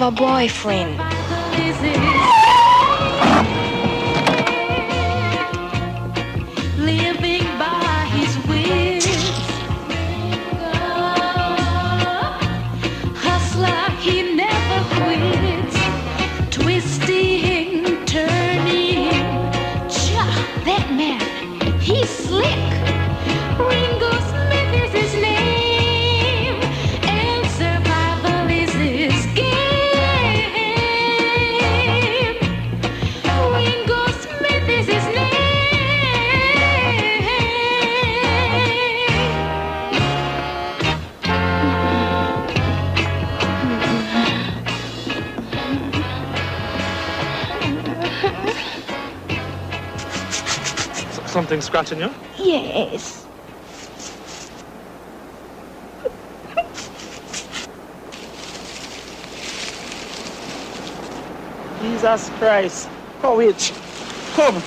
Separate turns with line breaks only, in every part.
a boyfriend.
Living by his wits. Hustler, he never quits. Twisting, turning. That man, he's slick. Ringo Smith is his name, and survival is his game. Ringo Smith is his name.
Something scratching you?
Yes.
Jesus Christ. Courage. Come.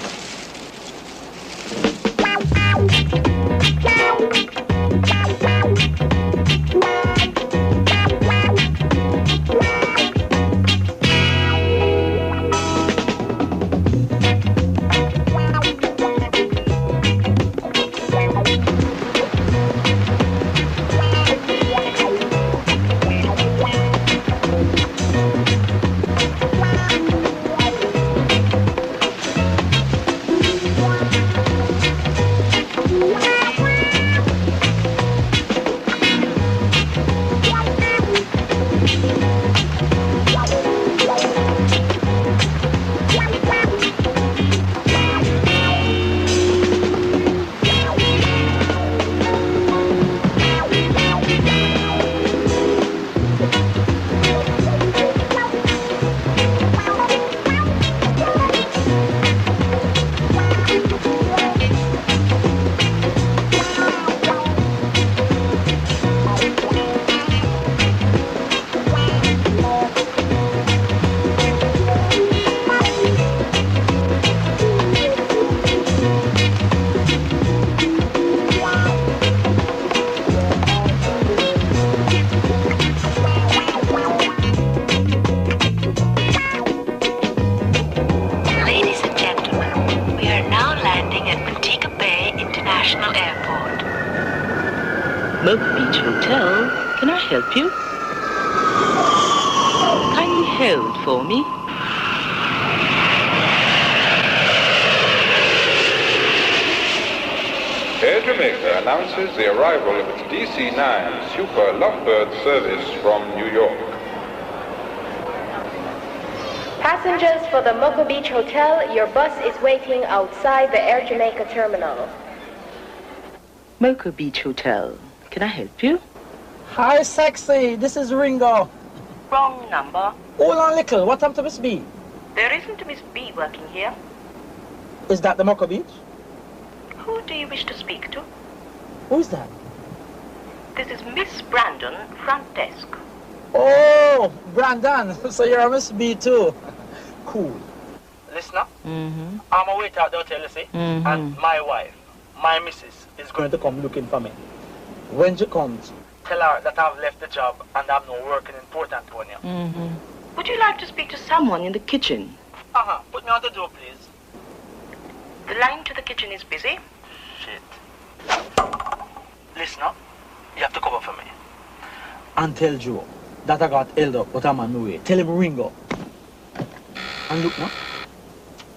Mocha Beach Hotel. Can I help you? Kindly hold for me.
Air Jamaica announces the arrival of its DC-9 Super Lovebird service from New York.
Passengers for the Mocha Beach Hotel, your bus is waiting outside the Air Jamaica terminal.
Mocha Beach Hotel. Can I help you?
Hi, sexy. This is Ringo.
Wrong number.
Hold on, little. What happened to Miss B?
There isn't a Miss B working here.
Is that the Mocha Beach?
Who do you wish to speak to?
Who is that?
This is Miss Brandon, front desk.
Oh, Brandon. So you're a Miss B too. Cool.
Listen up.
Mm-hmm.
I'm a waiter at the hotel, you see?
Mm-hmm.
And my wife, my missus, is going to come looking for me.
When she comes,
tell her that I've left the job and I'm not working in Port Antonio.
Mm-hmm. Would you like to speak to someone in the kitchen?
Uh-huh. Put me on the door, please.
The line to the kitchen is busy.
Shit. Listen up. You have to cover for me.
and tell Joe that I got held up, but I'm on my way. Tell him Ringo. And look now,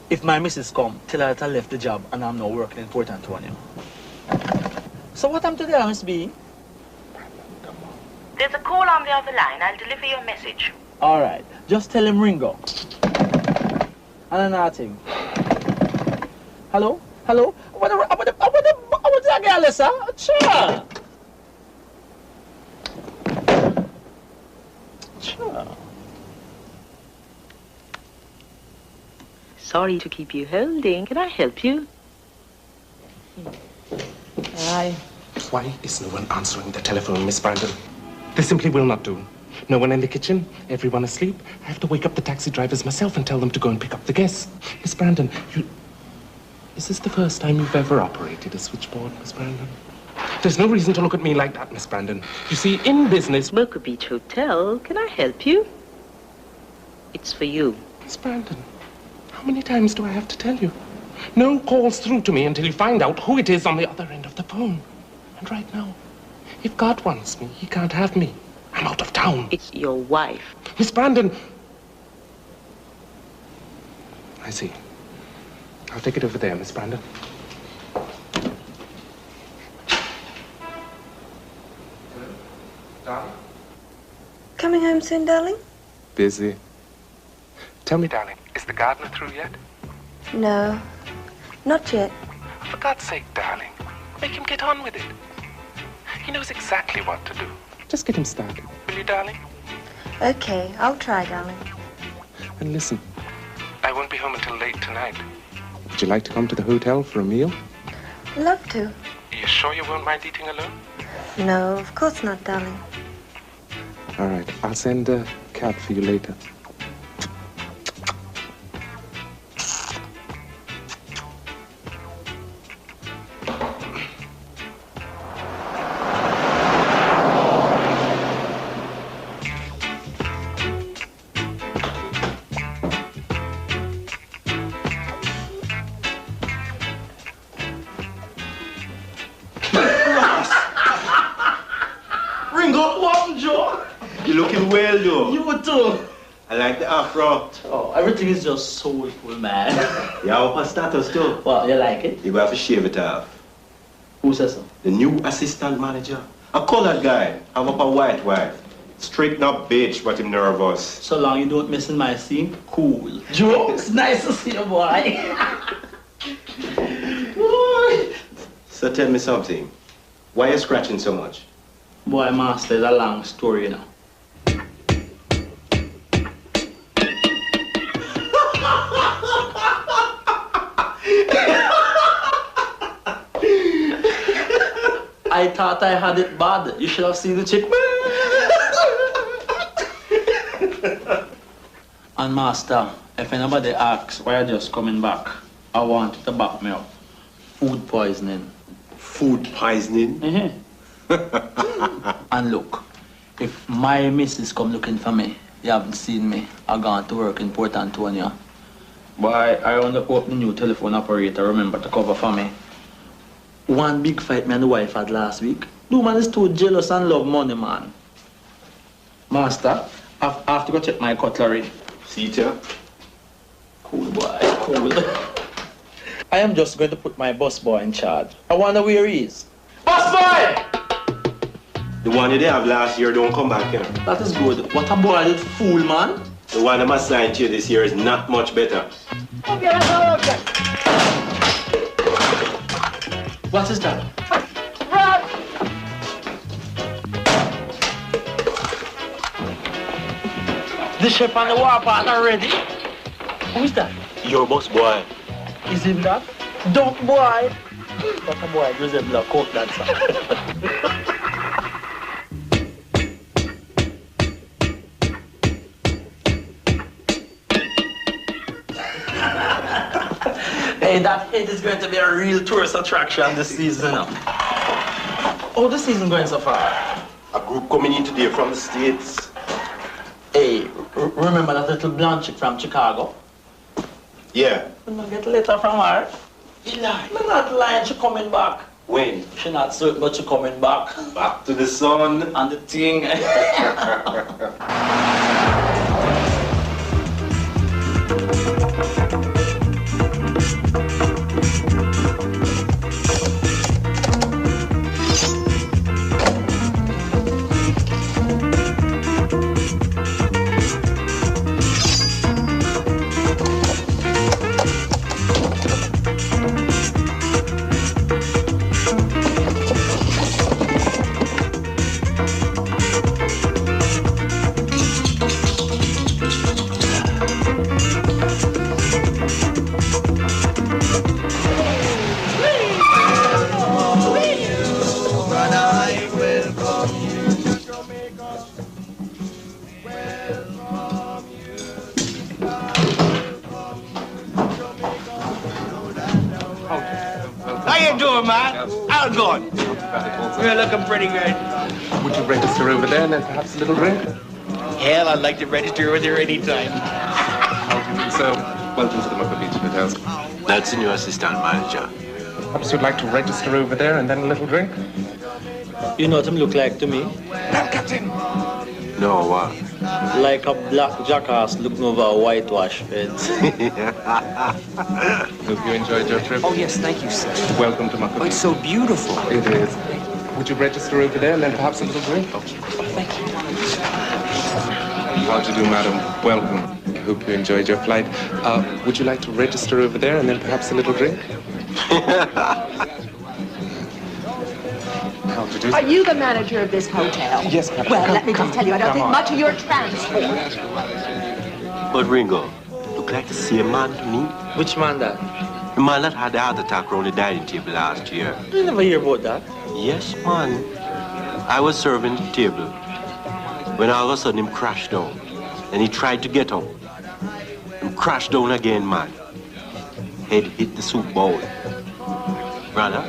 if my missus come, tell her that I left the job and I'm now working in Port Antonio. So what I'm to do, Miss B?
There's a call on the other line. I'll deliver your message.
All right, just tell him Ringo. And another thing. Hello? Hello? What that girl, sir? Sure. Sure.
Sorry to keep you holding. Can I help you?
Aye.
Why is no one answering the telephone, Miss Brandon? They simply will not do. No one in the kitchen, everyone asleep. I have to wake up the taxi drivers myself and tell them to go and pick up the guests. Miss Brandon, is this the first time you've ever operated a switchboard, Miss Brandon? There's no reason to look at me like that, Miss Brandon. You see, in business...
Mocha Beach Hotel. Can I help you? It's for you.
Miss Brandon, how many times do I have to tell you? No calls through to me until you find out who it is on the other end of the phone. And right now, if God wants me, he can't have me. I'm out of town.
It's your wife.
Miss Brandon. I see. I'll take it over there, Miss Brandon. Darling?
Coming home soon, darling?
Busy. Tell me, darling, is the gardener through yet?
No, not yet.
For God's sake, darling, make him get on with it. He knows exactly what to do. Just get him started, will you, darling?
Okay, I'll try, darling.
And listen, I won't be home until late tonight. Would you like to come to the hotel for a meal?
Love to.
Are you sure you won't mind eating alone?
No, of course not, darling.
All right, I'll send a cab for you later.
You're looking well, though.
You too.
I like the afro.
Oh, everything is just soulful, man.
You have a status, too.
Well, you like it?
You have to shave it off.
Who says so?
The new assistant manager. A colored guy. Have up a white wife. Straighten up bitch, but him nervous.
So long you don't miss in my scene, cool. Joe, it's nice to see you, boy.
So tell me something. Why are you scratching so much?
Boy, master, it's a long story, you know. I thought I had it bad. You should have seen the chick. And master, if anybody asks why I just coming back, I want you to back me up. Food poisoning.
Food poisoning?
Mm-hmm. And look, if my missus come looking for me, you haven't seen me, I gone to work in Port Antonio. But I only hope the new telephone operator remember to cover for me. One big fight me and the wife had last week. The man is too jealous and love money, man. Master, I have to go check my cutlery.
See ya.
Cool boy, cool. I am just going to put my bus boy in charge. I wonder where he is. Bus boy!
The one you did have last year don't come back here.
That is good. What a boiled fool, man.
The one I'm assigned to you this year is not much better.
What is that? The ship and the war partner ready? Who is that?
Your boss boy.
Is him that? Don't boy. What a boy resemble a coke dancer. Hey, that head is going to be a real tourist attraction this season. Oh, the season going so far?
A group coming in today from the States.
Hey, remember that little blonde chick from Chicago?
Yeah.
I'm gonna get a letter from her.
She lied.
I'm not lying, she coming back.
When?
She not certain, but she coming back.
Back to the sun.
And the thing.
How you doing, man? How's it going? You're looking pretty good.
Would you register over there and then perhaps a little drink?
Hell, I'd like to register with you anytime.
How do you do, sir? Welcome to the Mucker Beach Hotel.
That's the new assistant manager.
Perhaps you'd like to register over there and then a little drink?
You know what him look like to me?
Captain!
No, what?
Like a black jackass looking over a whitewash fence.
Hope you enjoyed your trip.
Oh, yes, thank you, sir.
Welcome to Mucker
Oh,
Beach.
it's so beautiful.
It is. Would you register over there and then perhaps a little drink?
Oh, thank you.
How do you do, madam? Welcome. I hope you enjoyed your flight. Would you like to register over there and then perhaps a little drink? How do you do?
Are you the manager of this hotel?
Yes, Captain.
Well, let me just tell you, I don't think much of your transport.
But Ringo, look like the same man to me.
Which man that?
The man that had the heart attack around the dining table last year.
You never hear about that.
Yes, man. I was serving the table when all of a sudden him crashed down. And he tried to get up. Him crashed down again, man. Head hit the soup bowl. Brother,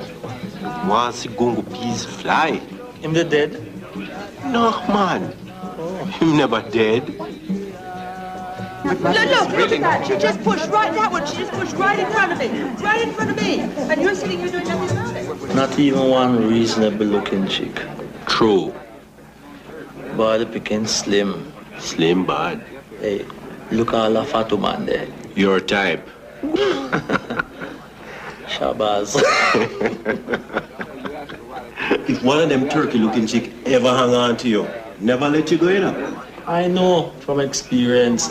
once he go peas fly.
Him the dead?
No, man. Him never dead.
Look at that. She just pushed right that one. She just pushed right in front of me. Right in front of me. And you're sitting here doing nothing about it.
Not even one reasonable looking chick.
True.
Body picking slim.
Slim bad.
Hey, look all the fat man there.
Your type.
Shabazz.
If one of them turkey-looking chick ever hang on to you, never let you go in.
I know from experience.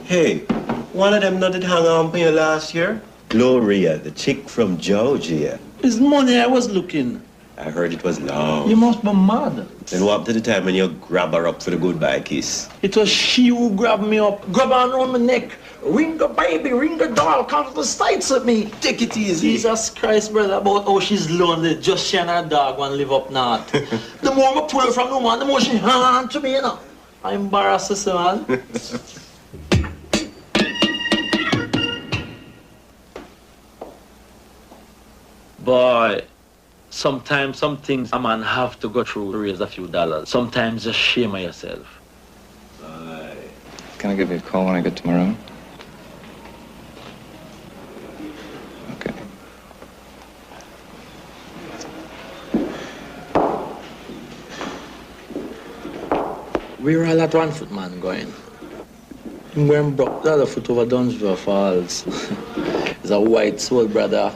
Hey, one of them not did hang on for you last year? Gloria, the chick from Georgia.
It's money I was looking.
I heard it was long.
You must be mad.
Then what up to the time when you grab her up for the goodbye kiss?
It was she who grabbed me up, grabbed her around my neck. Ring the baby, ring the doll, come to the States with me.
Take it easy.
Jesus Christ, brother, about how she's lonely, just she and her dog want to live up north. The more I pull her from the man, the more she hang on to me, you know. I'm embarrassed, man. Boy, sometimes some things a man have to go through to raise a few dollars. Sometimes just shame of yourself.
Can I give you a call when I get to my room? Okay.
Where all that 1 foot man going? Him going broke the other foot over Dunsville Falls. He's a white soul, brother.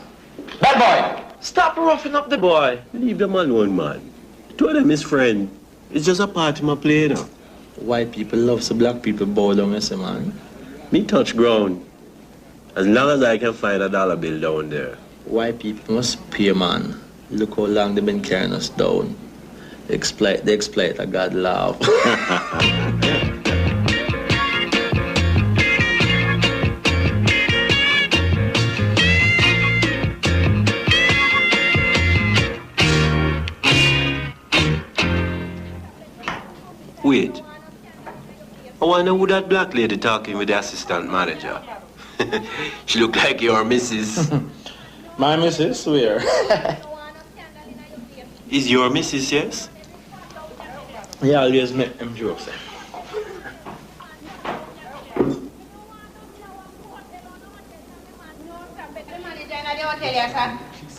Bad boy!
Stop roughing up the boy.
Leave the man alone, man. Told him his friend. It's just a part of my play, you know.
White people love so black people bow down, you see, man.
Me touch ground. As long as I can find a dollar bill down there.
White people must pay, man. Look how long they've been carrying us down. They exploit a God love.
Wait. I wonder who that black lady talking with the assistant manager. She look like your missus.
My missus? Where?
Is your missus, yes?
Yeah, always make them jokes.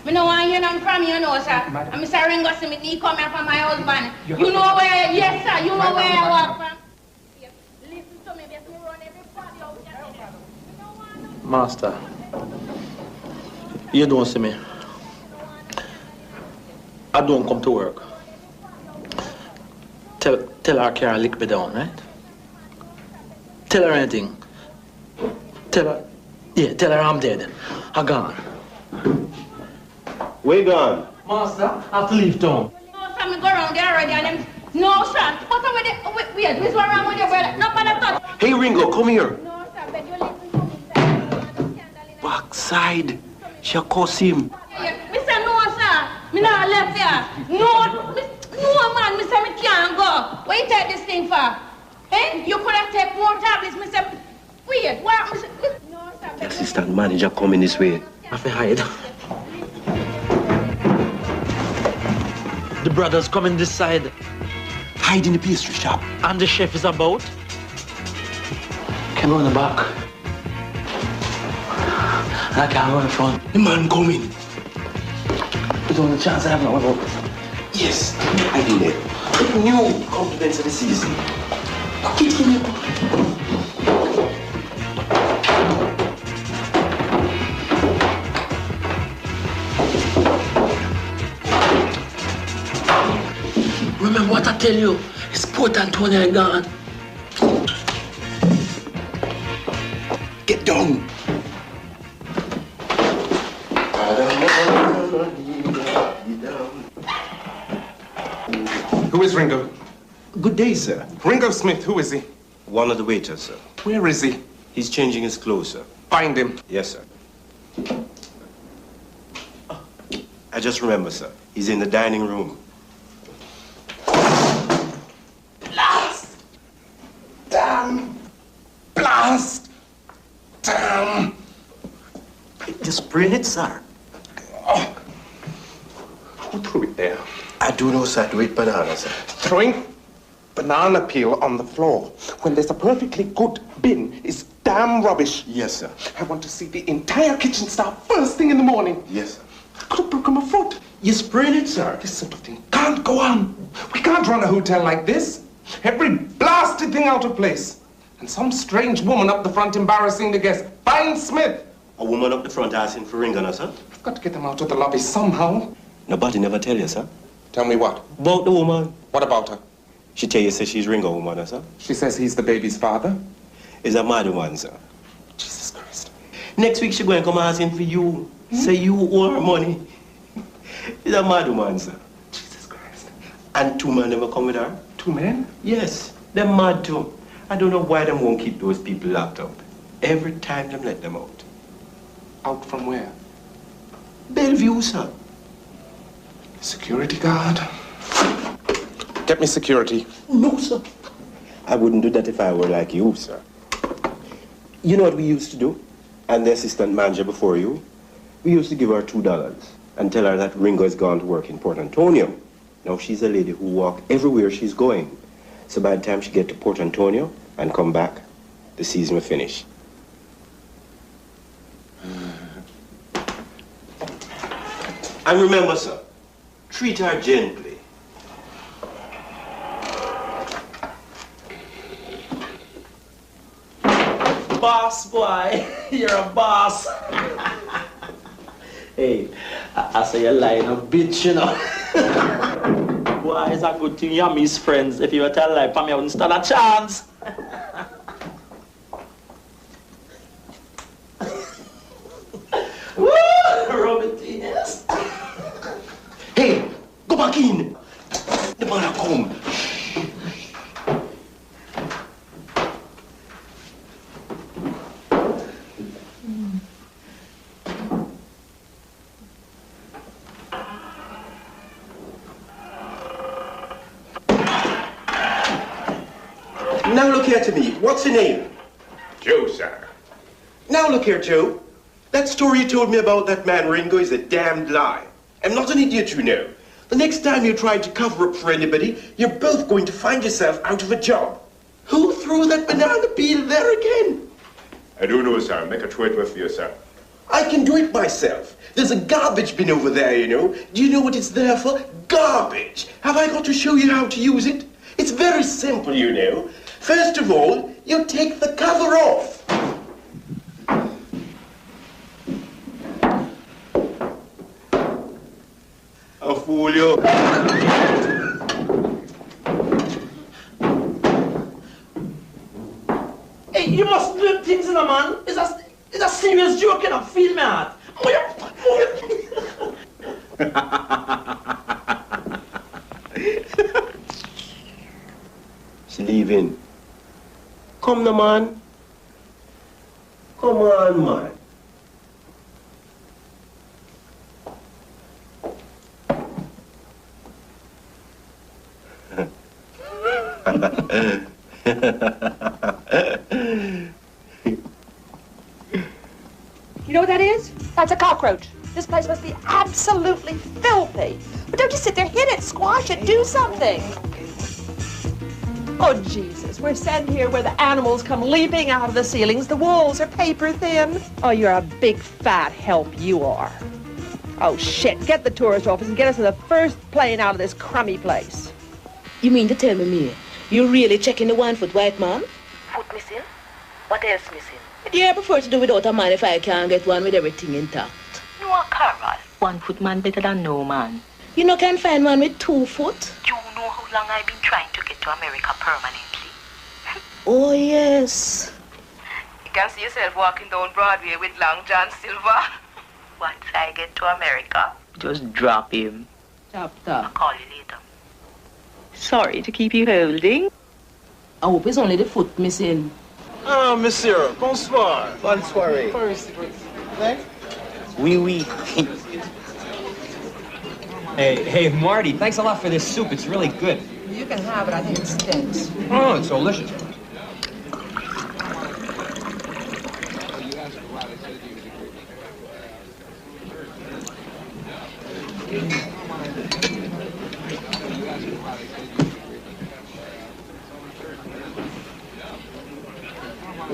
I don't want to hear them from you, no, sir. I'm Mr. Ringo Smith, he come here for my husband. You know where, yes, sir, you know where I work from. Listen to me, let me run everybody out there.
Master, you don't see me. I don't come to work. Tell her Karen lick me down, right? Tell her anything. Tell her I'm dead. I'm gone.
Where gone?
Master, I have to leave town.
No, sir, me go around there already and them... No, sir. What's wrong with it? Wait, what's wrong with your brother? No, but I thought...
Hey, Ringo, come here.
No, sir, but you listen to me, sir.
Backside. She cuss him.
Me say no, sir. Me not left there. No, man, me say me can't go. What you take this thing for? Eh? You could have taken more tablets. Me say... Wait, what? Me say... No, sir.
The assistant manager coming this way.
I have to hide. The brothers coming this side.
Hide in the pastry shop.
And the chef is about. can run the back. And I can't run in front.
The man coming.
There's only a chance I have now.
Yes, I did it. New compliments of the season. Get him.
Remember what I tell you? It's Port Antonio gone.
Get down. Who is Ringo?
Good day, sir.
Ringo Smith, who is he?
One of the waiters, sir.
Where is he?
He's changing his clothes, sir.
Find him.
Yes, sir. I just remember, sir. He's in the dining room.
Blast! Damn! Blast! Damn!
Just bring it, sir.
Oh. Who threw it there?
I do know, sir. Do it banana, sir.
Throwing banana peel on the floor when there's a perfectly good bin is damn rubbish.
Yes, sir.
I want to see the entire kitchen start first thing in the morning.
Yes, sir.
I could have broken my foot.
You sprained it, sir.
This sort of thing can't go on. We can't run a hotel like this. Every blasted thing out of place. And some strange woman up the front embarrassing the guests. Find Smith.
A woman up the front asking for ring on us, sir?
I've got to get them out of the lobby somehow.
Nobody never tell you, sir.
Tell me what?
About the woman.
What about her?
She tell you, say she's Ringo woman, sir?
She says he's the baby's father.
Is a mad woman, sir.
Jesus Christ.
Next week she going to come asking for you. Say you owe her money. Is a mad woman, sir.
Jesus Christ.
And two men never come with her?
Two men?
Yes. They're mad too. I don't know why them won't keep those people locked up. Every time them let them out.
Out from where?
Bellevue, sir.
Security guard. Get me security.
No, sir. I wouldn't do that if I were like you, sir. You know what we used to do? And the assistant manager before you? We used to give her $2 and tell her that Ringo has gone to work in Port Antonio. Now she's a lady who walks everywhere she's going. So by the time she get to Port Antonio and come back, the season will finish. And remember, sir, treat her gently.
Boss, boy. You're a boss. Hey, I say you're lying a bitch, you know. Boy, it's a good thing you're his friends. If you were to tell a lie, Pam, you wouldn't stand a chance. Woo! Robert,
Hey, go back in. The man come. Now look here to me. What's your name?
Joe, sir.
Now look here, Joe. That story you told me about that man Ringo is a damned lie. I'm not an idiot, you know. The next time you try to cover up for anybody, you're both going to find yourself out of a job. Who threw that banana peel there again?
I don't know, sir. Make a throw it with you, sir.
I can do it myself. There's a garbage bin over there, you know. Do you know what it's there for? Garbage. Have I got to show you how to use it? It's very simple, you know. First of all, you take the cover off. I'll fool you.
Hey, you must do things in a man. It's a serious joke, you know. Feel me heart.
She's leaving. Come now, man. Come on, man.
You know what that is? That's a cockroach. This place must be absolutely filthy. But don't just sit there, hit it, squash it, do something. Oh, Jesus, we're sent here where the animals come leaping out of the ceilings. The walls are paper thin. Oh, you're a big fat help, you are. Oh, shit, get the tourist office and get us to the first plane out of this crummy place.
You mean to tell me, you really checking the 1 foot white man?
Foot missing? What else missing?
Yeah, I prefer to do without a man if I can get one with everything intact.
No, Carol. 1 foot man better than no man.
You know, can find one with 2 foot?
You know how long I've been trying to get to America permanently?
Oh, yes.
You can see yourself walking down Broadway with Long John Silver.
Once I get to America, just drop him.
Chapter.
I'll call you later. Sorry to keep you holding.
I hope it's only the foot missing.
Ah, monsieur, bonsoir. Bonne soirée. Oui, oui. Hey, Marty, thanks a lot for this soup. It's really good.
You can have it. I think it stinks.
Oh, it's delicious.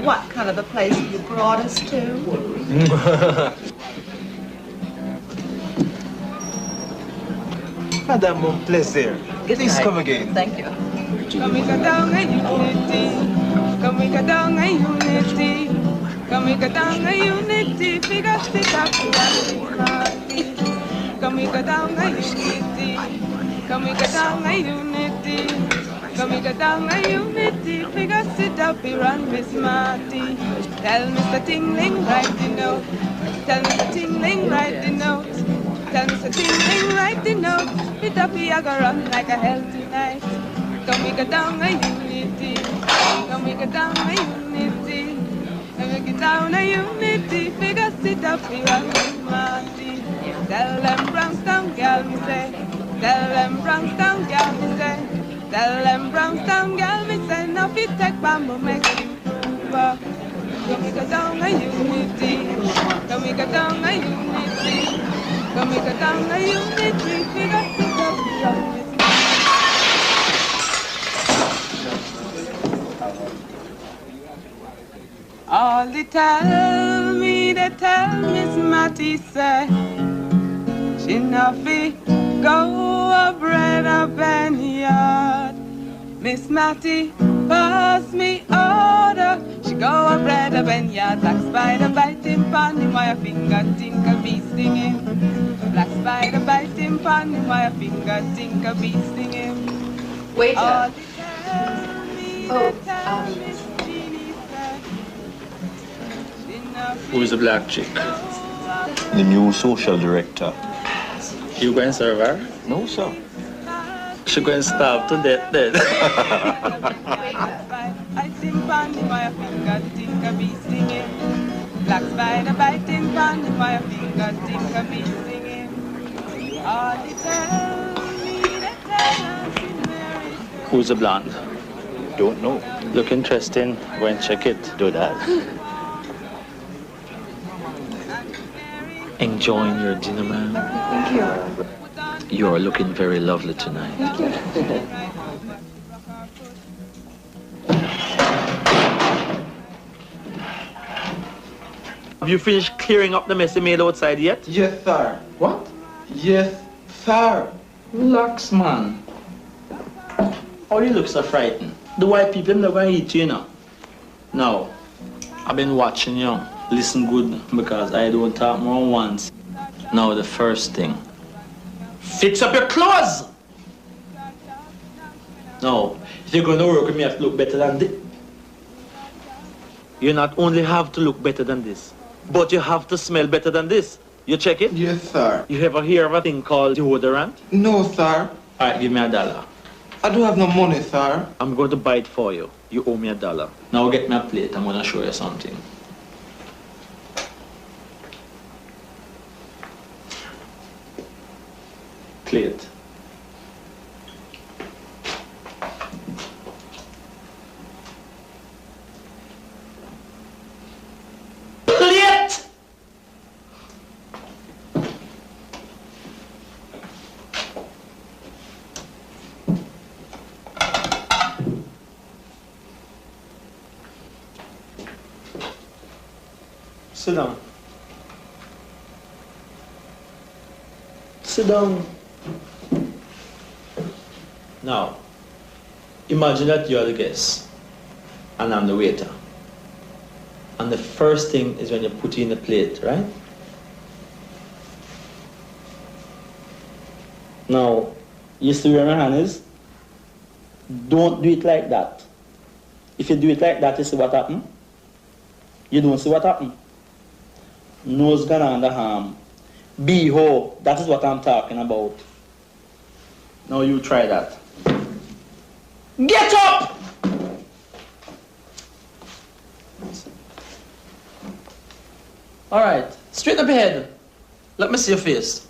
What kind of a place have you brought us to?
Madame, mon plaisir. Please come again.
Thank you.
Come we go down a unity. Come we go down a unity. Come we go down a unity. Figure it up, come we go down a unity. Come we go down a unity. Come we go down a unity. Figure it up, we run Miss Marty. Tell Mr. Tingling, write the note. Tell Mr. Tingling, write the note. Tell Mr. Tingling, write the note. It up, we are gonna run like a hell tonight. Come we go down a unity. Come we go down a unity. Come we go down a unity. Figure it up, we run Miss Marty. Tell them Brownstown gal, me say. Tell them Brownstown gal, me say. Tell them Brownstown gal, me say. Now if you take bamboo, make you over. Come we go down a unity. Come we go down a unity. Come we go down a unity. Figure it up, we run Miss Marty. All they tell me, Miss Matty say, she not fi go a bread up any yard. Miss Matty pass me order, she go a bread up any yard. Black spider biting pon him, why a finger think a bee stinging. Black spider biting pon him, why a finger think a bee stinging.
Waiter.
All they tell me, Miss Jeannie say,
Who is the black chick?
The new social director.
You going to serve her?
No, sir.
She going to starve to death then.
I think pon him, why a finger think a bee stinging. Black spider biting pon him, why a finger think a bee stinging. All they tell me,
Who's the blonde?
Don't know.
Look interesting. Go and check it.
Do that.
Enjoying your dinner, man.
Thank you.
You are looking very lovely tonight.
Thank you.
Have you finished clearing up the mess you made outside yet?
Yes, sir.
What?
Yes, sir.
Relax, man. Oh, you look so frightened. The white people, they're going to eat you, you know. Now, I've been watching you. Listen good, because I don't talk more once. Now, the first thing. Fix up your clothes! No, if you're going to work with me, you have to look better than this. You not only have to look better than this, but you have to smell better than this. You check it?
Yes, sir.
You ever hear of a thing called deodorant?
No, sir.
All right, give me $1.
I don't have no money, sir.
I'm going to buy it for you. You owe me $1. Now get me a plate. I'm going to show you something. Plate. Plate! Sit down. Sit down. Now, imagine that you're the guest and I'm the waiter. And the first thing is when you put it in the plate, right? Now, you see where my hand is? Don't do it like that. If you do it like that, you see what happens? You don't see what happens. Nose gone under arm. Beho, that is what I'm talking about. Now you try that. Get up! Alright, straighten up your head. Let me see your face.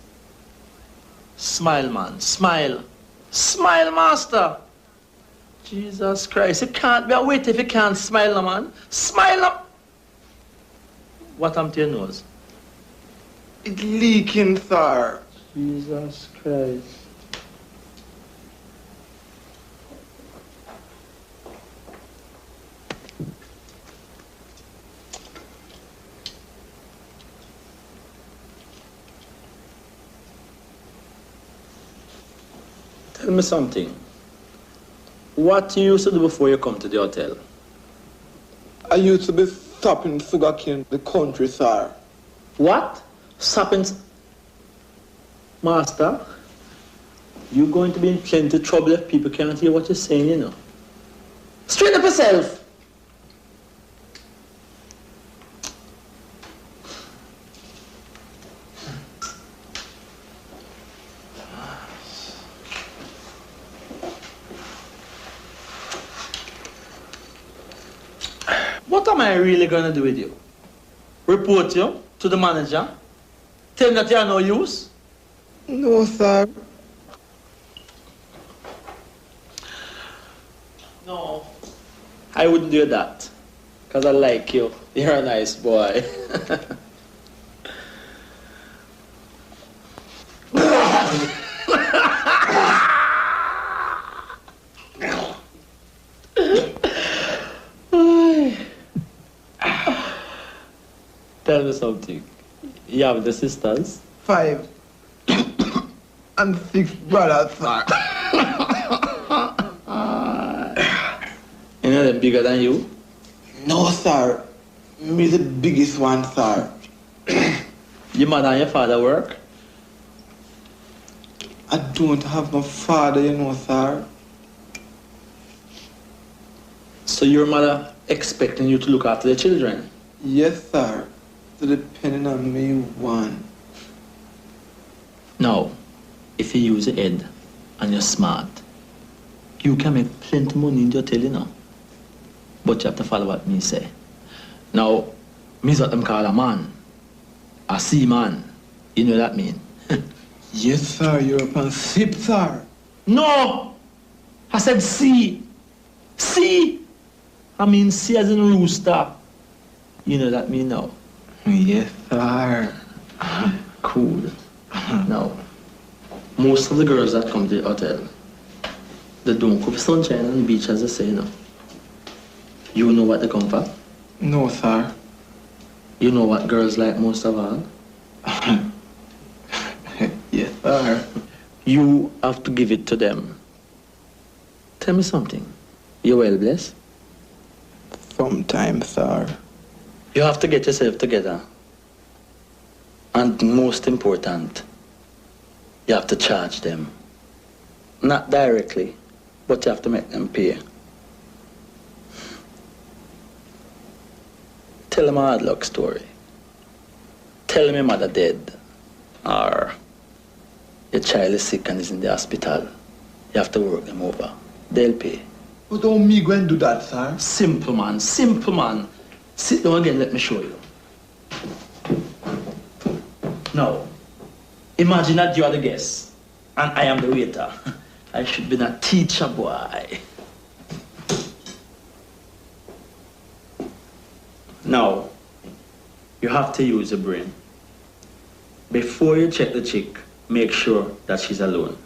Smile, man, smile. Smile, master. Jesus Christ, you can't be a waiter if you can't smile, no, man. Smile up. What happened to your nose?
It's leaking, sir.
Jesus Christ. Tell me something. What you used to do before you come to the hotel?
I used to be stopping sugarcane in the country, sir.
What? Stopping? Master, you're going to be in plenty of trouble if people can't hear what you're saying, you know. Straighten up yourself. What am I really going to do with you? Report you to the manager? Tell him that you are no use?
No, sir.
No. I wouldn't do that. Because I like you. You're a nice boy. Tell me something. You have the sisters?
5 and 6 brothers, sir.
Any of them bigger than you?
No, sir. Me the biggest one, sir.
Your mother and your father work?
I don't have no father, you know, sir.
So your mother expecting you to look after the children?
Yes, sir. So depending on me, one.
Now, if you use your head and you're smart, you can make plenty of money in your hotel, you know. But you have to follow what me say. Now, me's what them call a man. A seaman. You know what that mean?
Yes, sir. You're upon ship, sir.
No! I said sea. Sea! I mean sea as in rooster. You know that mean now?
Yes, sir.
Cool. Now, most of the girls that come to the hotel, they don't come for sunshine on the beach, as they say, you know. You know what they come for?
No, sir.
You know what girls like most of all?
Yes, sir.
You have to give it to them. Tell me something. You're well blessed?
Sometimes, sir.
You have to get yourself together. And most important, you have to charge them. Not directly, but you have to make them pay. Tell them a hard luck story. Tell them your mother dead. Or your child is sick and is in the hospital. You have to work them over. They'll pay.
But how me going to do that, sir?
Simple, man. Simple, man. Sit down again, let me show you. Now, imagine that you are the guest and I am the waiter. I should be a teacher, boy. Now, you have to use your brain. Before you check the chick, make sure that she's alone.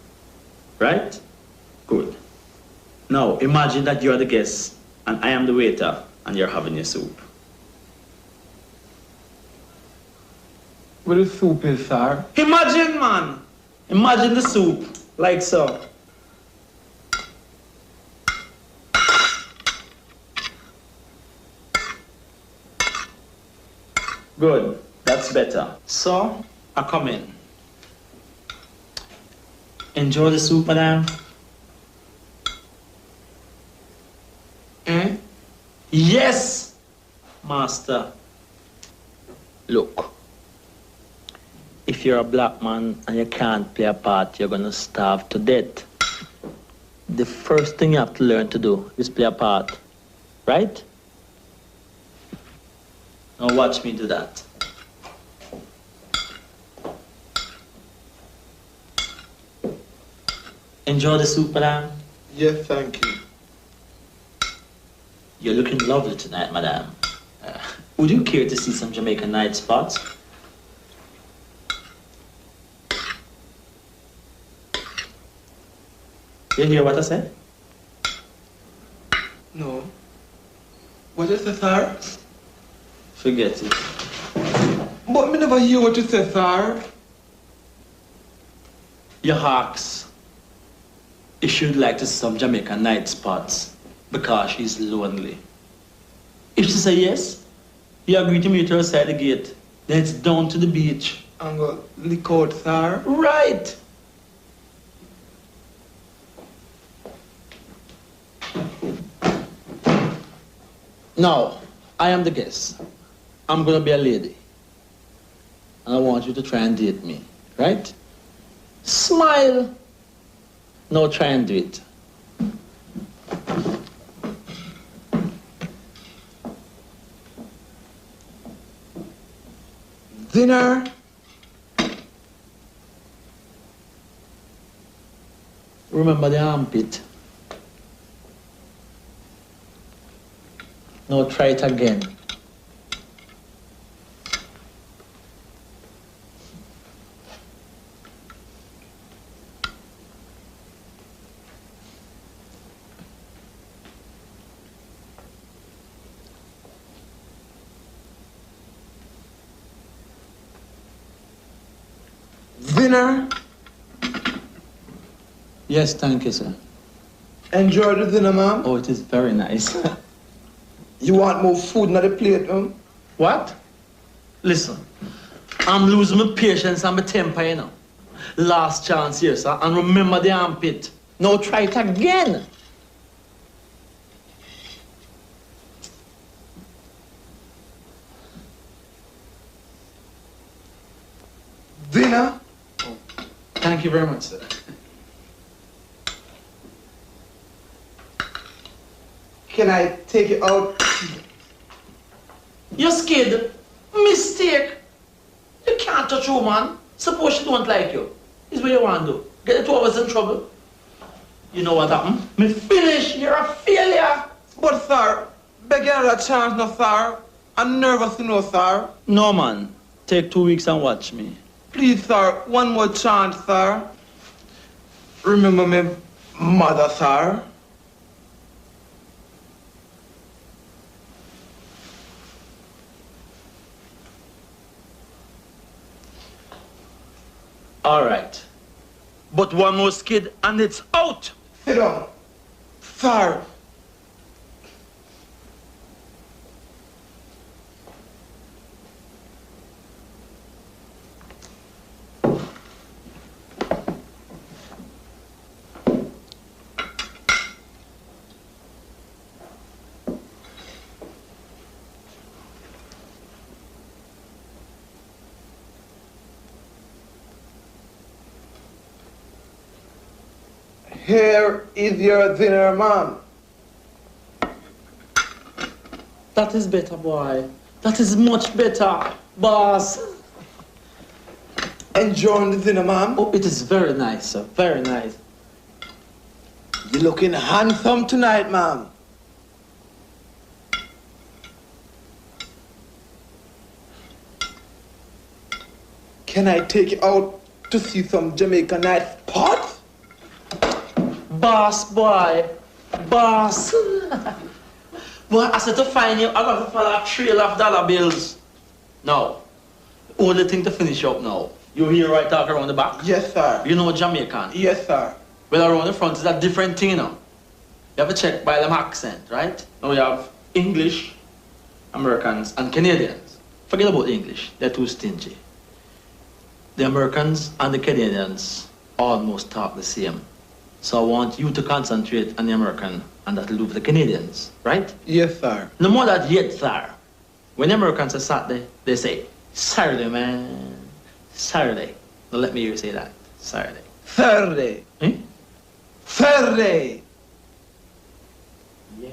Right? Good. Now, imagine that you are the guest and I am the waiter and you're having your soup.
Where the soup is, sir?
Imagine, man. Imagine the soup, like so. Good, that's better. So, I come in. Enjoy the soup, madam. Eh? Yes, master. Look, if you're a black man and you can't play a part, you're gonna starve to death. The first thing you have to learn to do is play a part, right? Now watch me do that. Enjoy the soup, madam.
Yes, thank you.
You're looking lovely tonight, madam. Would you care to see some Jamaican night spots? You hear what I said?
No. What is it, sir?
Forget it.
But me never hear what you say, sir.
Your hawks. If she'd like to see some Jamaican night spots because she's lonely. If she say yes, you agree to meet her outside the gate. Then it's down to the beach.
I'm gonna lick out, sir.
Right. Now, I am the guest. I'm gonna be a lady. And I want you to try and date me, right? Smile. Now try and do it.
Dinner.
Remember the armpit. Now try it again.
Dinner.
Yes, thank you, sir.
Enjoy the dinner, ma'am.
Oh, it is very nice.
You want more food on the plate,
What? Listen, I'm losing my patience and my temper, you know. Last chance here, sir, and remember the armpit. Now try it again.
Dinner.
Oh, thank you very much, sir.
Can I take it out?
You're scared. Mistake. You can't touch a woman. Suppose she don't like you. Is what you want to do. Get the two of us in trouble. You know what happened? Me finish. You're a failure.
But, sir, beg another chance, no, sir. I'm nervous, you know, sir.
No, man. Take 2 weeks and watch me.
Please, sir, one more chance, sir. Remember me mother, sir.
All right. But one more skid and it's out.
Sit down. Sir. Here is your dinner, ma'am.
That is better, boy. That is much better, boss.
Enjoying the dinner, ma'am?
Oh, it is very nice, sir. Very nice.
You're looking handsome tonight, ma'am. Can I take you out to see some Jamaican night spots?
Boss, boy. Boss. Boy, I said to find you, I got to follow a trail of dollar bills. Now, Only thing to finish up now. You hear right talk around the back?
Yes, sir.
You know Jamaican?
Yes, sir.
Well, around the front is a different thing, you know. You have to check by them accent, right? Now we have English, Americans, and Canadians. Forget about the English. They're too stingy. The Americans and the Canadians almost talk the same. So I want you to concentrate on the American, and that'll do for the Canadians, right?
Yes, sir.
No more that yet, sir. When the Americans say Saturday, they say, Saturday, man. Saturday. Now let me hear you say that. Saturday.
Saturday.
Eh?
Saturday.
Yeah.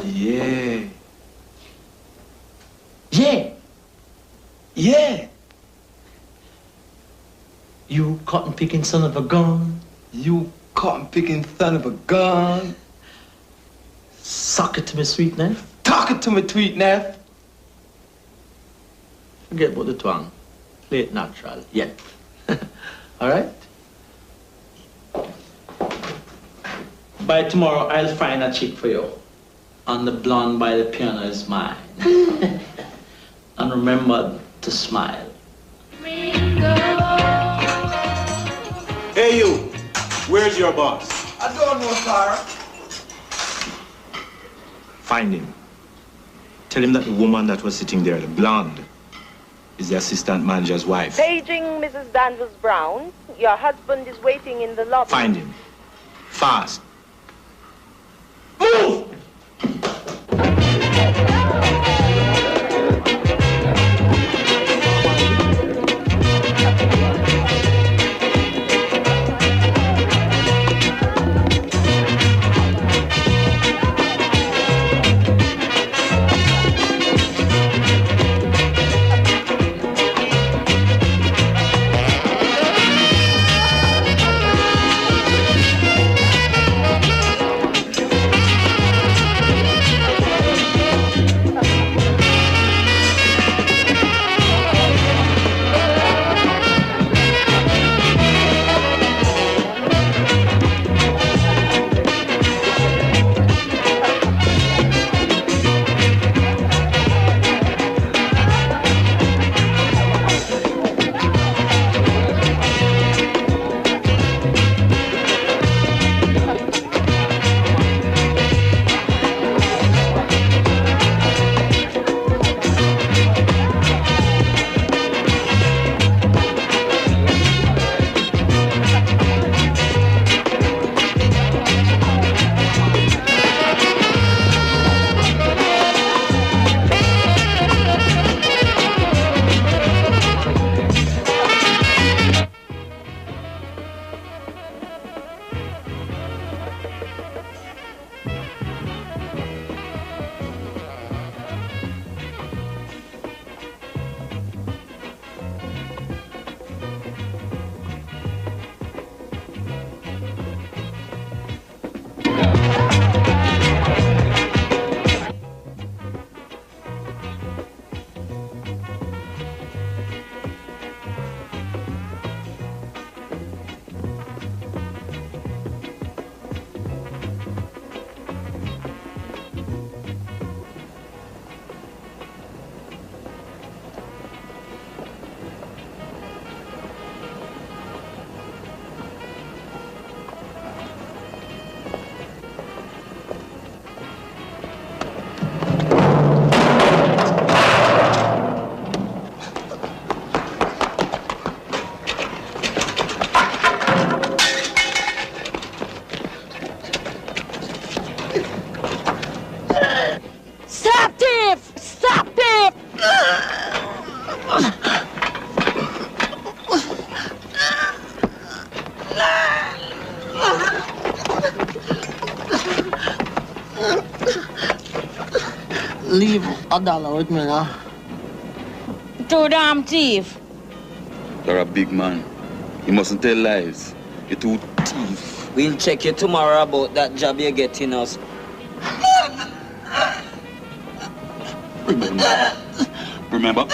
Yeah.
Yeah.
Yeah.
You cotton picking son of a gun.
You cotton picking son of a gun.
Suck it to me, sweetness.
Talk it to me, sweetness.
Forget about the twang. Play it natural. Yet. All right? By tomorrow, I'll find a chick for you. And the blonde by the piano is mine. And remember to smile.
Hey, you. Where's your boss?
I don't know, sir.
Find him. Tell him that the woman that was sitting there, the blonde, is the assistant manager's wife.
Paging Mrs. Danvers Brown. Your husband is waiting in the lobby.
Find him. Fast.
Move!
Leave $1 with me now.
Too damn thief.
You're a big man. You mustn't tell lies. You're too thief.
We'll check you tomorrow about that job you're getting us.
Remember?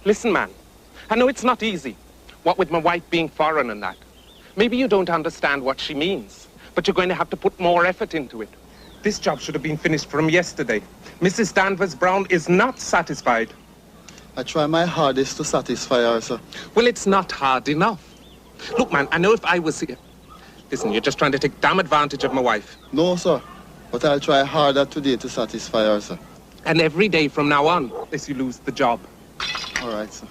Listen, man. I know it's not easy. What with my wife being foreign and that. Maybe you don't understand what she means, but you're going to have to put more effort into it. This job should have been finished from yesterday. Mrs. Danvers Brown is not satisfied.
I try my hardest to satisfy her, sir.
Well, it's not hard enough. Look, man, I know if I was here... Listen, you're just trying to take damn advantage of my wife.
No, sir. But I'll try harder today to satisfy her, sir.
And every day from now on, unless you lose the job.
All right, sir.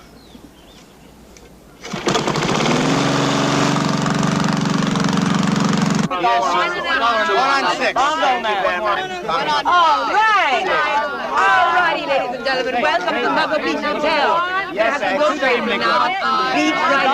All righty, ladies and gentlemen. Welcome to Muggle Beach Hotel.
Yes,
extremely now on the beach right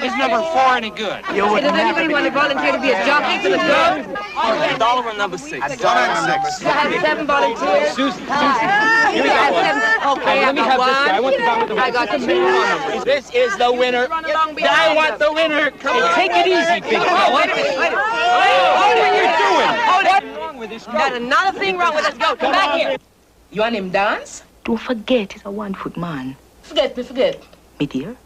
here.
Is number 4 any good?
Does anybody want to volunteer to be a jockey for the club?
$1 number 6.
You have 7 volunteers.
Susie.
You have 7. Okay, I got 1. I got 2.
This is the winner. I want the winner. Come on. Take it easy, big fella.
Wait a minute.
What are you doing?
Hold it. Not another thing wrong with this goat. Come back here. You want him dance?
Don't forget, he's a 1-foot man.
Forget.
Me dear,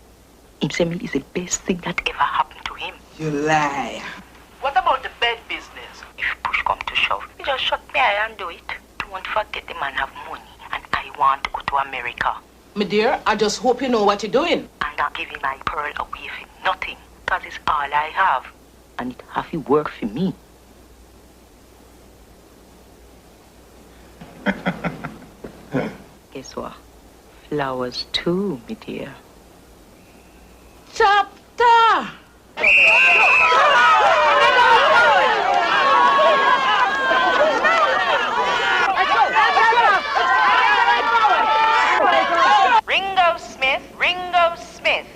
him say me is the best thing that ever happened to him.
You lie.
What about the bed business? If push come to shove, you just shut me eye and do it. Don't forget the man have money and I want to go to America.
My dear, I just hope you know what you're doing.
And not giving my pearl away for nothing. Because it's all I have. And it have to work for me. Guess what? Flowers too, my dear.
Chapter!
Ringo Smith.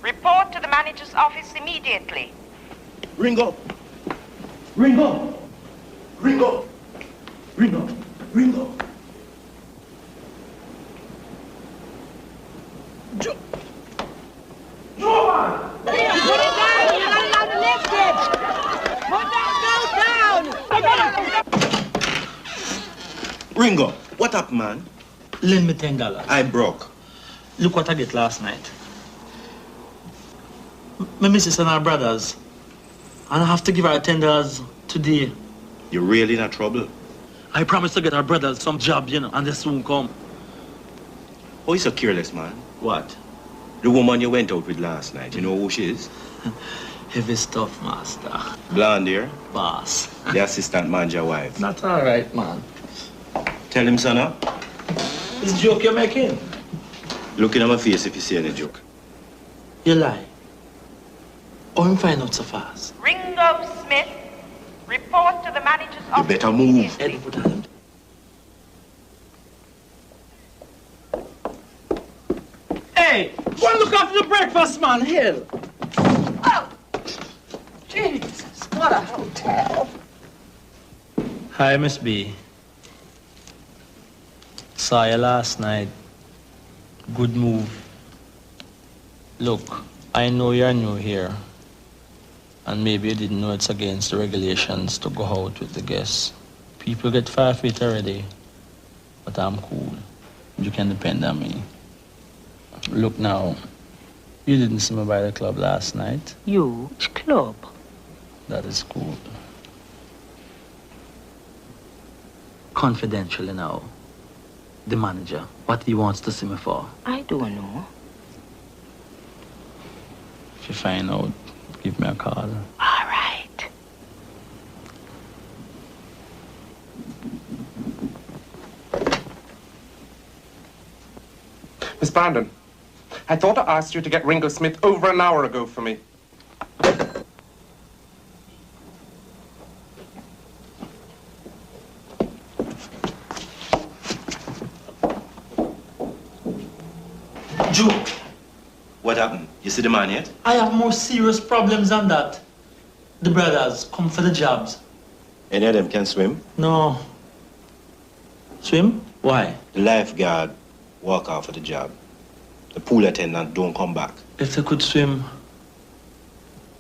Report to the manager's office immediately.
Ringo!
Ringo, what up, man?
Lend me $10.
I broke.
Look what I get last night. My missus and her brothers. And I have to give her $10 today.
You're really in trouble.
I promised to get her brothers some job, and they soon come.
Oh, you're so careless, man.
What?
The woman you went out with last night, you know who she is?
Heavy stuff, master.
Blonde here?
Boss.
The assistant manager wife.
Not all right, man.
Tell him, son, huh?
This joke you're making?
Look in my face if you see any joke.
You lie. Or him find out so fast.
Ringo Smith, report to the manager's office.
You better move.
Hey, go and look after the breakfast, man. Hell.
Oh! Jesus, what a hotel.
Hi, Miss B. Saw you last night. Good move. Look, I know you're new here. And maybe you didn't know it's against the regulations to go out with the guests. People get 5 feet already. But I'm cool. You can depend on me. Look now, you didn't see me by the club last night.
You? Which club?
That is cool. Confidentially now, the manager, what he wants to see me for.
I don't know.
If you find out, give me a call.
All right.
Miss Brandon, I thought I asked you to get Ringo Smith over an hour ago for me.
Joe.
What happened? You see the man yet?
I have more serious problems than that. The brothers come for the jobs.
Any of them can swim?
No. Swim? Why?
The lifeguard walk out for the job. The pool attendant don't come back.
If they could swim.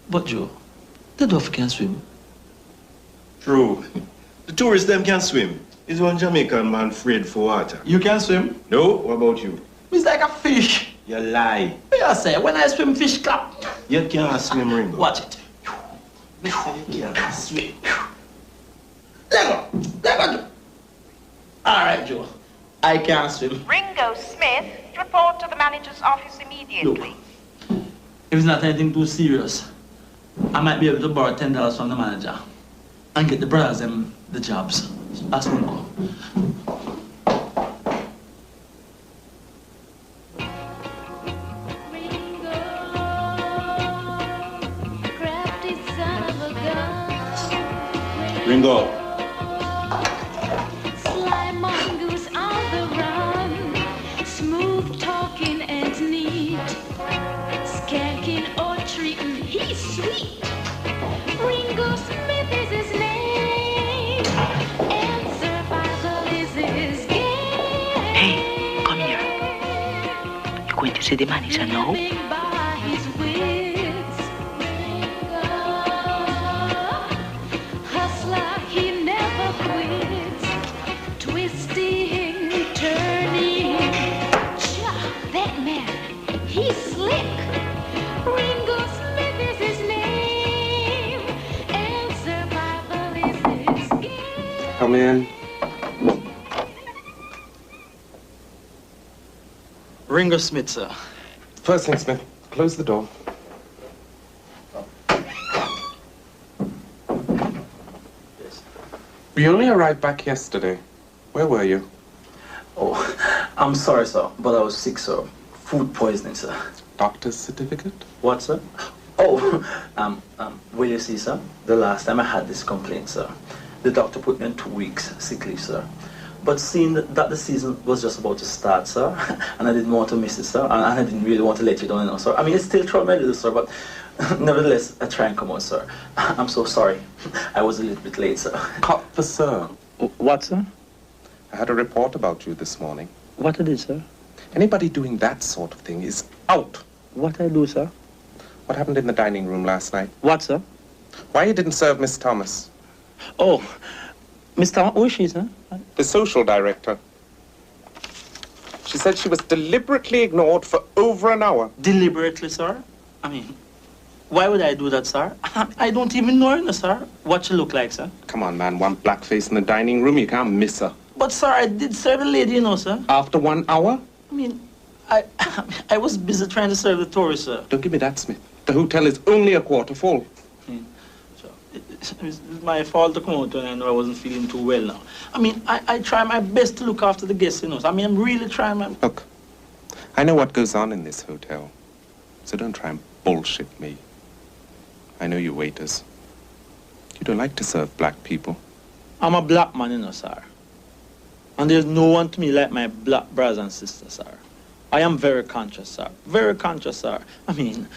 But Joe, the dove can swim.
True. The tourists them can swim. It's one Jamaican man afraid for water.
You can swim?
No? What about you?
It's like a fish.
You lie.
You say, when I swim, fish clap.
You can't swim, Ringo.
Watch it. Yeah, sweet. Let go. All right, Joe. I can't swim.
Ringo Smith, report to the manager's office immediately.
Look, if it's not anything too serious, I might be able to borrow $10 from the manager and get the brothers them the jobs. Ask me go.
Ringo.
Sly mongoose on the run, smooth talking and neat, skanking or treating, he's sweet. Ringo Smith is his name, and survival is his game.
Hey, come here. You're going to see the manager now?
Living by his wits. Hustler, he never quits. Twisting, turning. Cha, that man, he's slick. Ringo Smith is his name, and survival is his game.
Come in.
Ringo Smith, sir.
First thing, Smith, close the door. We only arrived back yesterday. Where were you?
Oh, I'm sorry, sir, but I was sick, sir. Food poisoning, sir.
Doctor's certificate?
What, sir? Oh, will you see, sir? The last time I had this complaint, sir, the doctor put me on 2 weeks sick leave, sir. But seeing that the season was just about to start, sir, and I didn't want to miss it, sir, and I didn't really want to let you down, you know, sir. I mean, it's still traumatic, sir, but nevertheless, I try and come out, sir. I'm so sorry. I was a little bit late, sir.
Cut the sir.
What, sir?
I had a report about you this morning.
What I did, sir?
Anybody doing that sort of thing is out.
What I do, sir?
What happened in the dining room last night?
What, sir?
Why you didn't serve Miss Thomas?
Oh, Miss Thomas, who is she, sir?
The social director. She said she was deliberately ignored for over an hour.
Deliberately, sir? I mean, why would I do that, sir? I don't even know her, sir. What she look like, sir?
Come on, man. One blackface in the dining room, you can't miss her.
But, sir, I did serve the lady, you know, sir.
After 1 hour?
I mean, I was busy trying to serve the tourists, sir.
Don't give me that, Smith. The hotel is only a quarter full.
It's my fault to come out when I know I wasn't feeling too well now. I mean, I try my best to look after the guests, you know. I mean, I'm really trying my...
Look, I know what goes on in this hotel, so don't try and bullshit me. I know you waiters. You don't like to serve black people.
I'm a black man, you know, sir. And there's no one to me like my black brothers and sisters, sir. I am very conscious, sir. Very conscious, sir. I mean,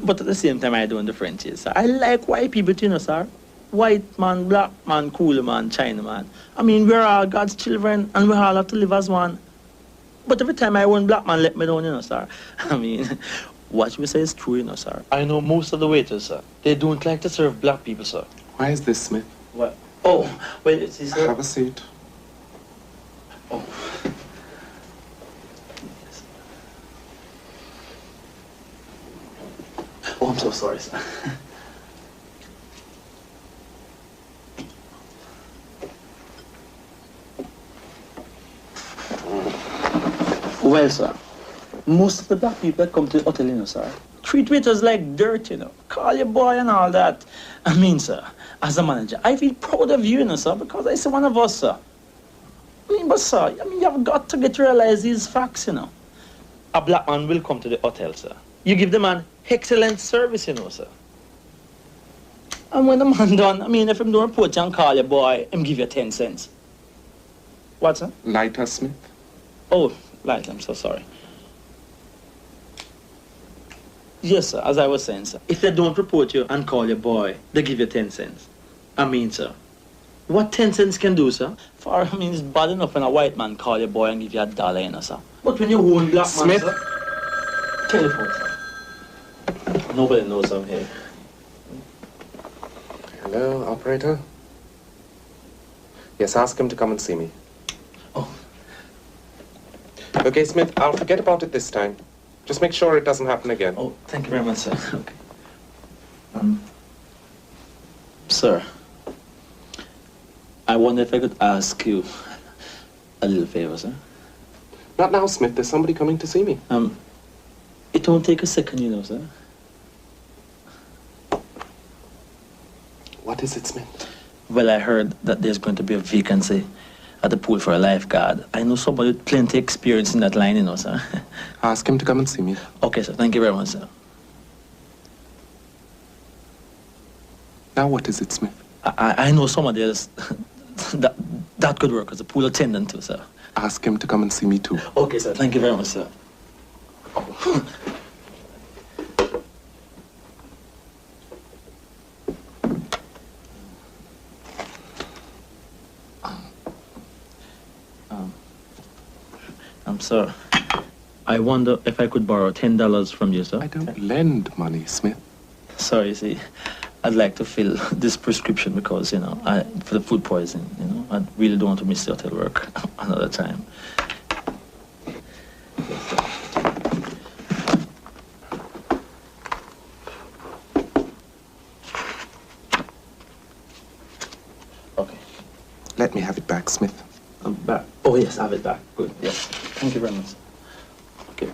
but at the same time, I don't differentiate, sir. I like white people, you know, sir. White man, black man, cool man, China man. I mean, we're all God's children, and we all have to live as one. But every time I one black man let me down, you know, sir. I mean, what you say is true, you know, sir. I know most of the waiters, sir. They don't like to serve black people, sir.
Why is this, Smith?
What? Oh, well, it's sir.
Have a seat.
Oh. Oh, I'm so sorry, sir. Well, sir, most of the black people that come to the hotel, you know, sir, treat waiters like dirt, you know. Call your boy and all that. I mean, sir, as a manager, I feel proud of you, you know, sir, because I see one of us, sir. I mean, but, sir, I mean, you've got to get to realize these facts, you know. A black man will come to the hotel, sir. You give the man excellent service, you know, sir. And when the man done, I mean, if him don't report you and call your boy, him give you 10 cents. What, sir?
Lighter, Smith?
Oh, light, I'm so sorry. Yes, sir, as I was saying, sir. If they don't report you and call your boy, they give you 10 cents. I mean, sir, what 10 cents can do, sir? For, I mean, it's bad enough when a white man call your boy and give you $1, you know, sir. But when you own black
Smith?
man, sir, telephone, sir. Nobody knows I'm here.
Hello, operator? Yes, ask him to come and see me.
Oh.
Okay, Smith, I'll forget about it this time. Just make sure it doesn't happen again.
Oh, thank you very much, sir. Okay. Sir, I wonder if I could ask you a little favor, sir.
Not now, Smith. There's somebody coming to see me.
It won't take a second, you know, sir.
What is it, Smith?
Well, I heard that there's going to be a vacancy at the pool for a lifeguard. I know somebody with plenty experience in that line, you know, sir.
Ask him to come and see me.
Okay, sir. Thank you very much, sir.
Now what is it, Smith?
I know somebody else that could work as a pool attendant too, sir.
Ask him to come and see me too.
Okay, sir. Thank you very much, sir. Sir, I wonder if I could borrow $10 from you, sir.
I don't lend money, Smith.
Sorry, see, I'd like to fill this prescription because, you know, for the food poisoning, you know, I really don't want to miss the hotel work another time. Okay.
Let me have it back, Smith.
Back. Oh, yes, I have it back. Good, yes. Thank you very much. Okay.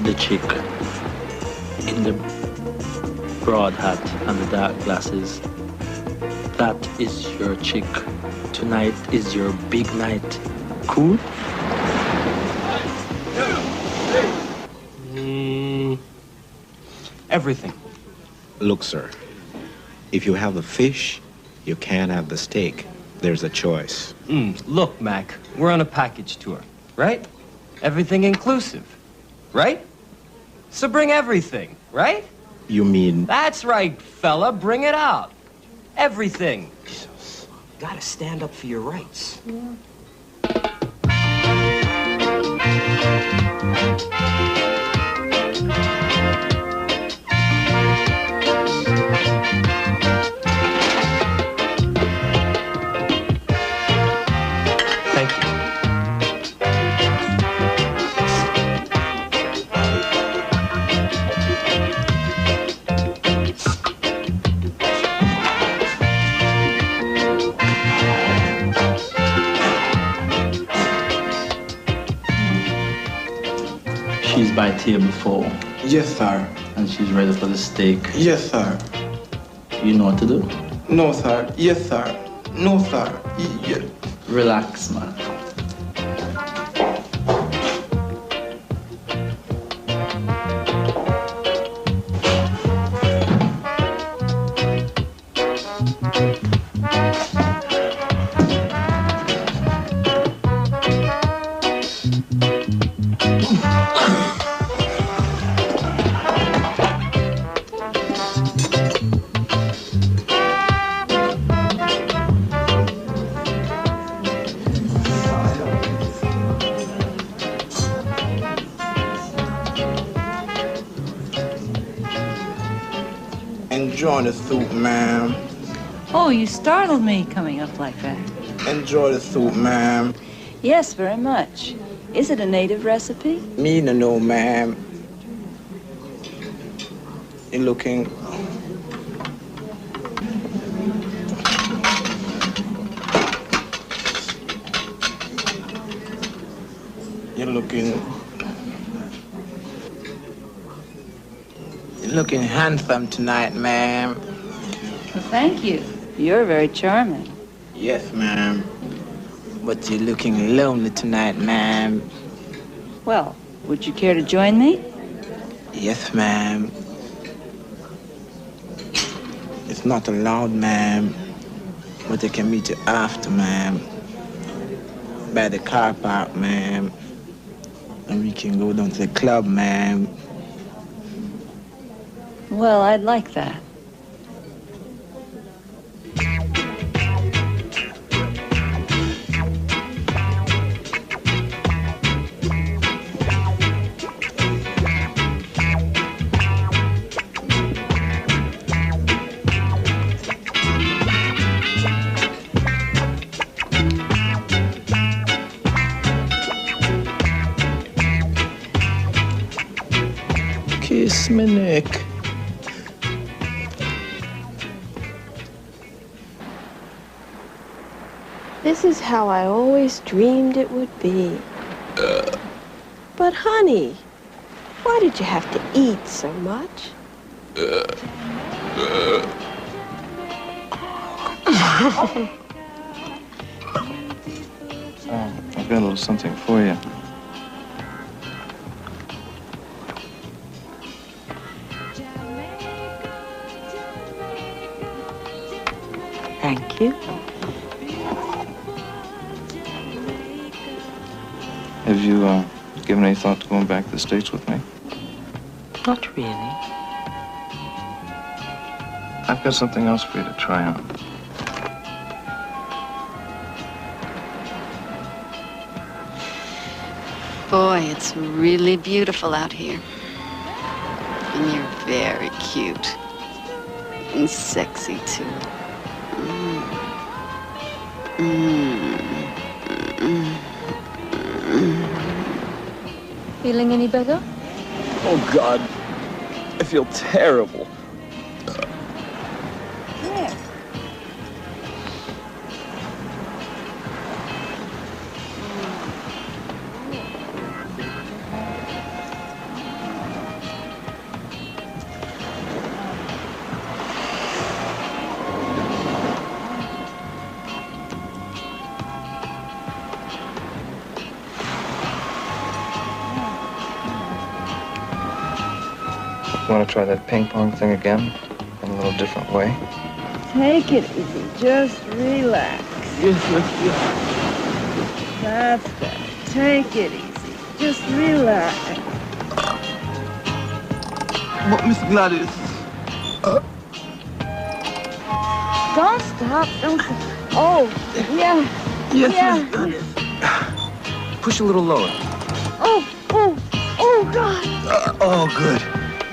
The chick in the broad hat and the dark glasses, that is your chick. Tonight is your big night. Cool?
Everything. Look, sir, if you have the fish, you can't have the steak. There's a choice.
Look, Mac, we're on a package tour, right? Everything inclusive, right? So bring everything, right?
You mean...
That's right, fella, bring it out. Everything.
Jesus. Gotta stand up for your rights.
She's by table 4.
Yes, sir.
And she's ready for the steak.
Yes, sir.
You know what to do?
No, sir. Yes, sir. No, sir. Yes.
Relax, man.
Enjoy the soup, ma'am.
Oh, you startled me coming up like that.
Enjoy the soup, ma'am.
Yes, very much. Is it a native recipe?
Me no know, ma'am. You're looking... You're looking handsome tonight, ma'am.
Well, thank you. You're very charming.
Yes, ma'am. But you're looking lonely tonight, ma'am.
Well, would you care to join me?
Yes, ma'am. It's not allowed, ma'am. But I can meet you after, ma'am. By the car park, ma'am. And we can go down to the club, ma'am.
Well, I'd like that.
Twist my neck.
This is how I always dreamed it would be. But honey, why did you have to eat so much?
I've got a little something for you.
Thank you.
Have you given any thought to going back to the States with me?
Not really.
I've got something else for you to try on.
Boy, it's really beautiful out here. And you're very cute. And sexy, too.
Feeling any better?
Oh, God. I feel terrible.
Where?
You want to try that ping pong thing again? In a little different way?
Take it easy. Just relax. That's better. Take it easy. Just relax.
But Miss Gladys.
Don't stop. Don't. Oh, yeah.
Yes,
yeah.
Miss Gladys.
Push a little lower.
Oh, God.
Oh, good.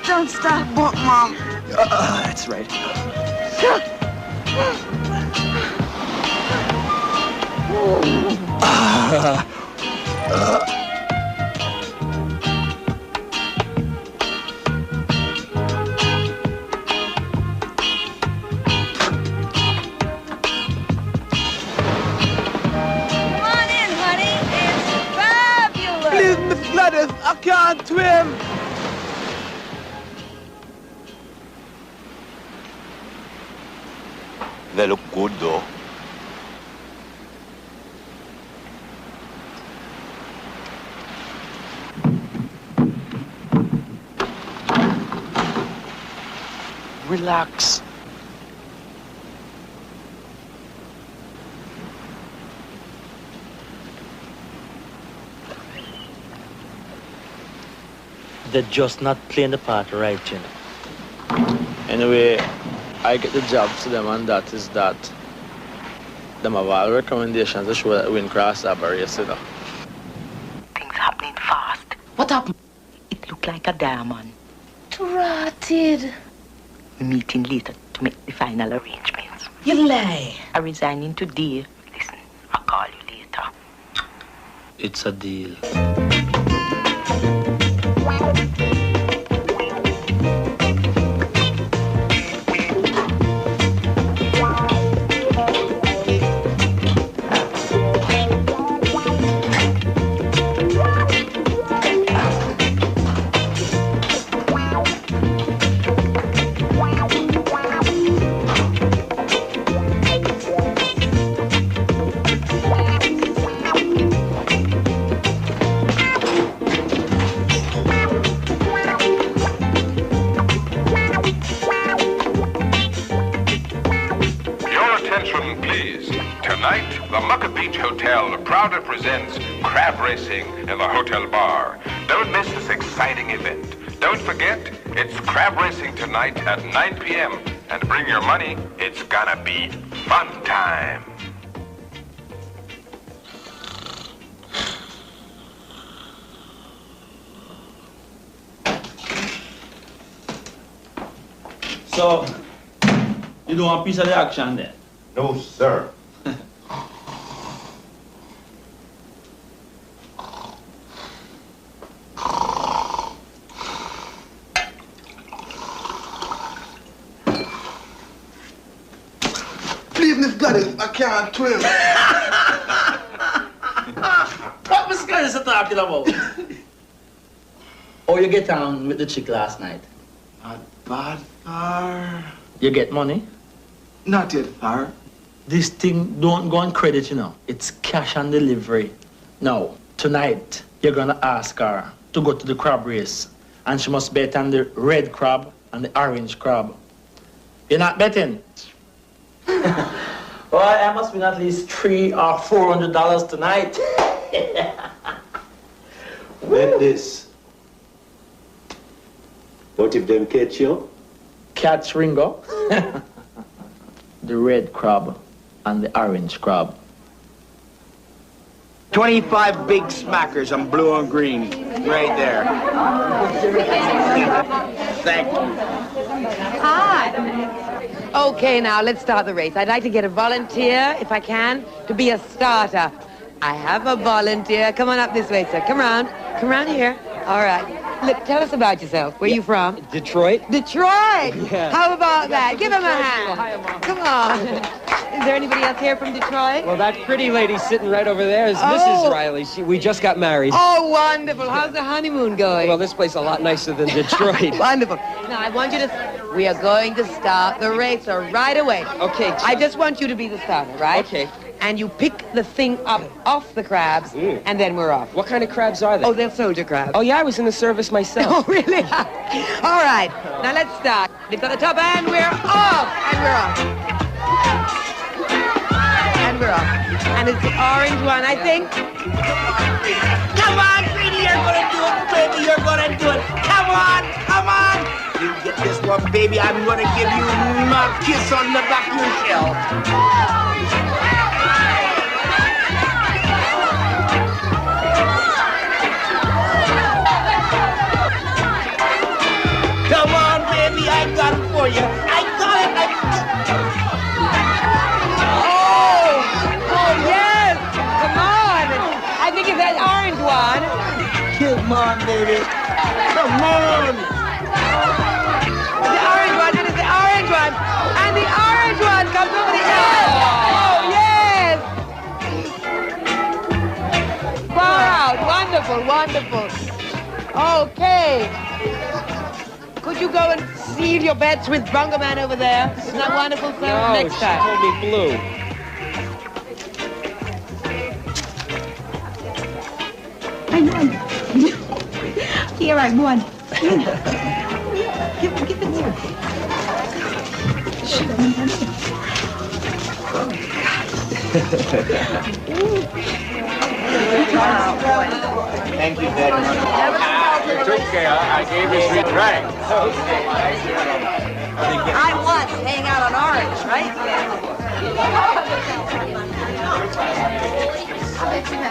Don't stop. But, Mom.
That's right. Please, Miss Gladys, I can't swim.
They look good, though.
Relax.
They're just not playing the part right, you know. Anyway, I get the job to them, and that is that. Them have all recommendations to show that we didn't cross that barrier, you know.
Things happening fast. What happened? It looked like a diamond.
Rotted.
We're meeting later to make the final arrangements.
You lie.
I'm resigning today. Listen, I'll call you later.
It's a deal.
Proudly presents crab racing in the hotel bar. Don't miss this exciting event. Don't forget, it's crab racing tonight at 9 p.m. And bring your money, it's gonna be fun time.
So, you don't want a piece of the action then?
No, sir.
can't swim.
What was guys talking about? Oh, you get on with the chick last night?
Not bad, sir.
You get money?
Not yet, sir.
This thing don't go on credit, you know. It's cash on delivery. Now, tonight, you're gonna ask her to go to the crab race. And she must bet on the red crab and the orange crab. You're not betting? Well, I must win at least $300 or $400 tonight.
Bet this. What if them catch you?
Catch Ringo. The red crab and the orange crab.
25 big smackers on blue and green. Right there. Thank you.
Hi. Okay, now let's start the race. I'd like to get a volunteer, if I can, to be a starter. I have a volunteer. Come on up this way, sir. Come round. Come round here. All right. Look, tell us about yourself. Where you from?
Detroit.
Detroit?
Yeah.
How about that? Give him a hand. Come on. Is there anybody else here from Detroit?
Well, that pretty lady sitting right over there is Mrs. Riley. We just got married.
Oh, wonderful. How's the honeymoon going?
Well, this place is a lot nicer than Detroit.
Wonderful. Now, I want you to... We are going to start the race right away.
Okay.
I just want you to be the starter, right?
Okay.
And you pick the thing up off the crabs, and then we're off.
What kind of crabs are they?
Oh, they're soldier crabs.
Oh, yeah, I was in the service myself.
Oh, really? All right. Now, let's start. Lift on the top, and we're off. And we're off. And we're off. And it's the orange one, I think.
Come on, Greedy, you're gonna do it, baby, you're gonna do it. Come on, come on. You get this one, baby, I'm gonna give you a kiss on the back of your shell. Come on, baby, I got it for you. I got it.
Oh, yes. Come on. I think it's that orange one.
Come on, baby. Come on.
The orange one, and it's the orange one. And the orange one comes over the edge. Oh, yes. Wow, wonderful, wonderful. Okay. Could you go and seal your bets with Bongo Man over there? Isn't that wonderful, sir?
No,
Next
she
time.
told me blue.
I won. Here, I won. Give it here.
Thank you very much.
It's okay, I gave you 3 drinks.
I won, hang out on orange, right?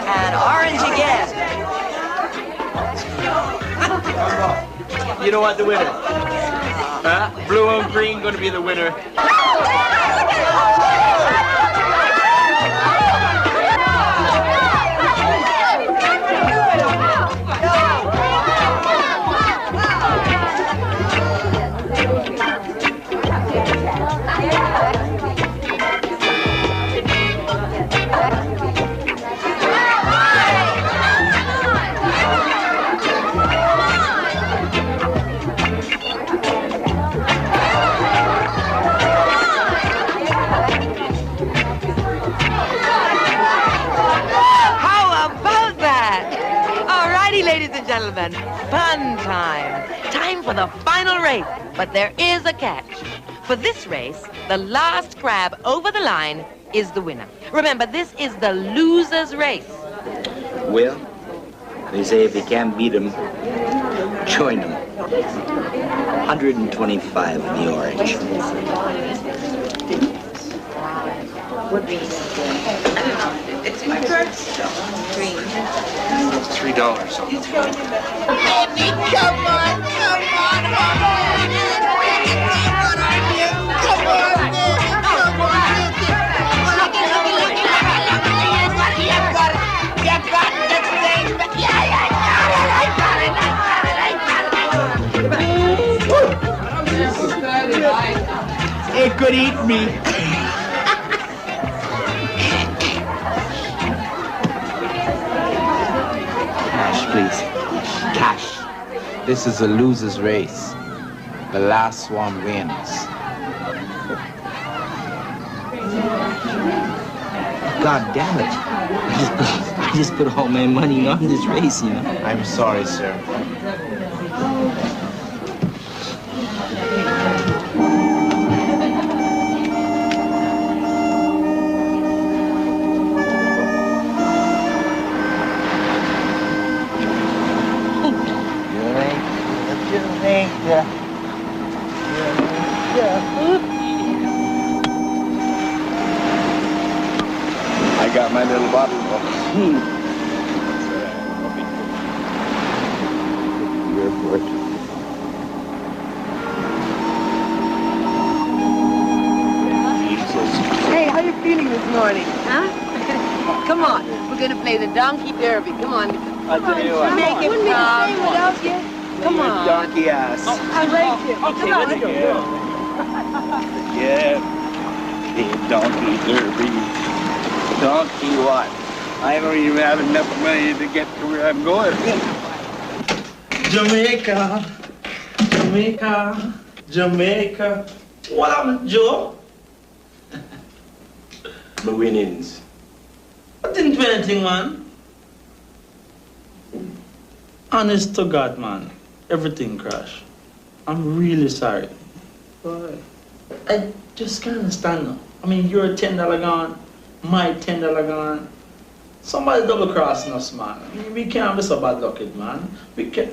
And orange again.
You know what the winner? Huh? Blue and green gonna be the winner.
Ladies and gentlemen, fun time. Time for the final race. But there is a catch. For this race, the last crab over the line is the winner. Remember, this is the loser's race.
Well, they say if you can't beat them, join them. 125 in the orange.
It's my birthstone. Green.
$3.
Baby, come on, come on, come on. Come on, baby, come on. You got this thing. Yeah, I got it.
It could eat me.
Cash. This is a loser's race. The last one wins.
God damn it. I just put all my money on this race, you know.
I'm sorry, sir.
Jamaica.
I got my little bottle of airport.
Hey, how you feeling this morning, huh? Come on, we're gonna play the donkey derby. Come on.
I'll tell you what.
Make it proud. Without you. Come on.
Donkey ass.
I'll race you.
Okay,
Come
let's
on.
go. Yeah. The donkey derby. Donkey what? I don't even have enough money to get to where I'm going.
Jamaica, Jamaica, Jamaica. What happened, Joe?
My winnings.
I didn't do anything, man. Honest to God, man. Everything crashed. I'm really sorry. But I just can't understand now. I mean, your $10 gone, my $10 gone. Somebody double crossing us, man. I mean, we can't be so bad lucky, man. We can't.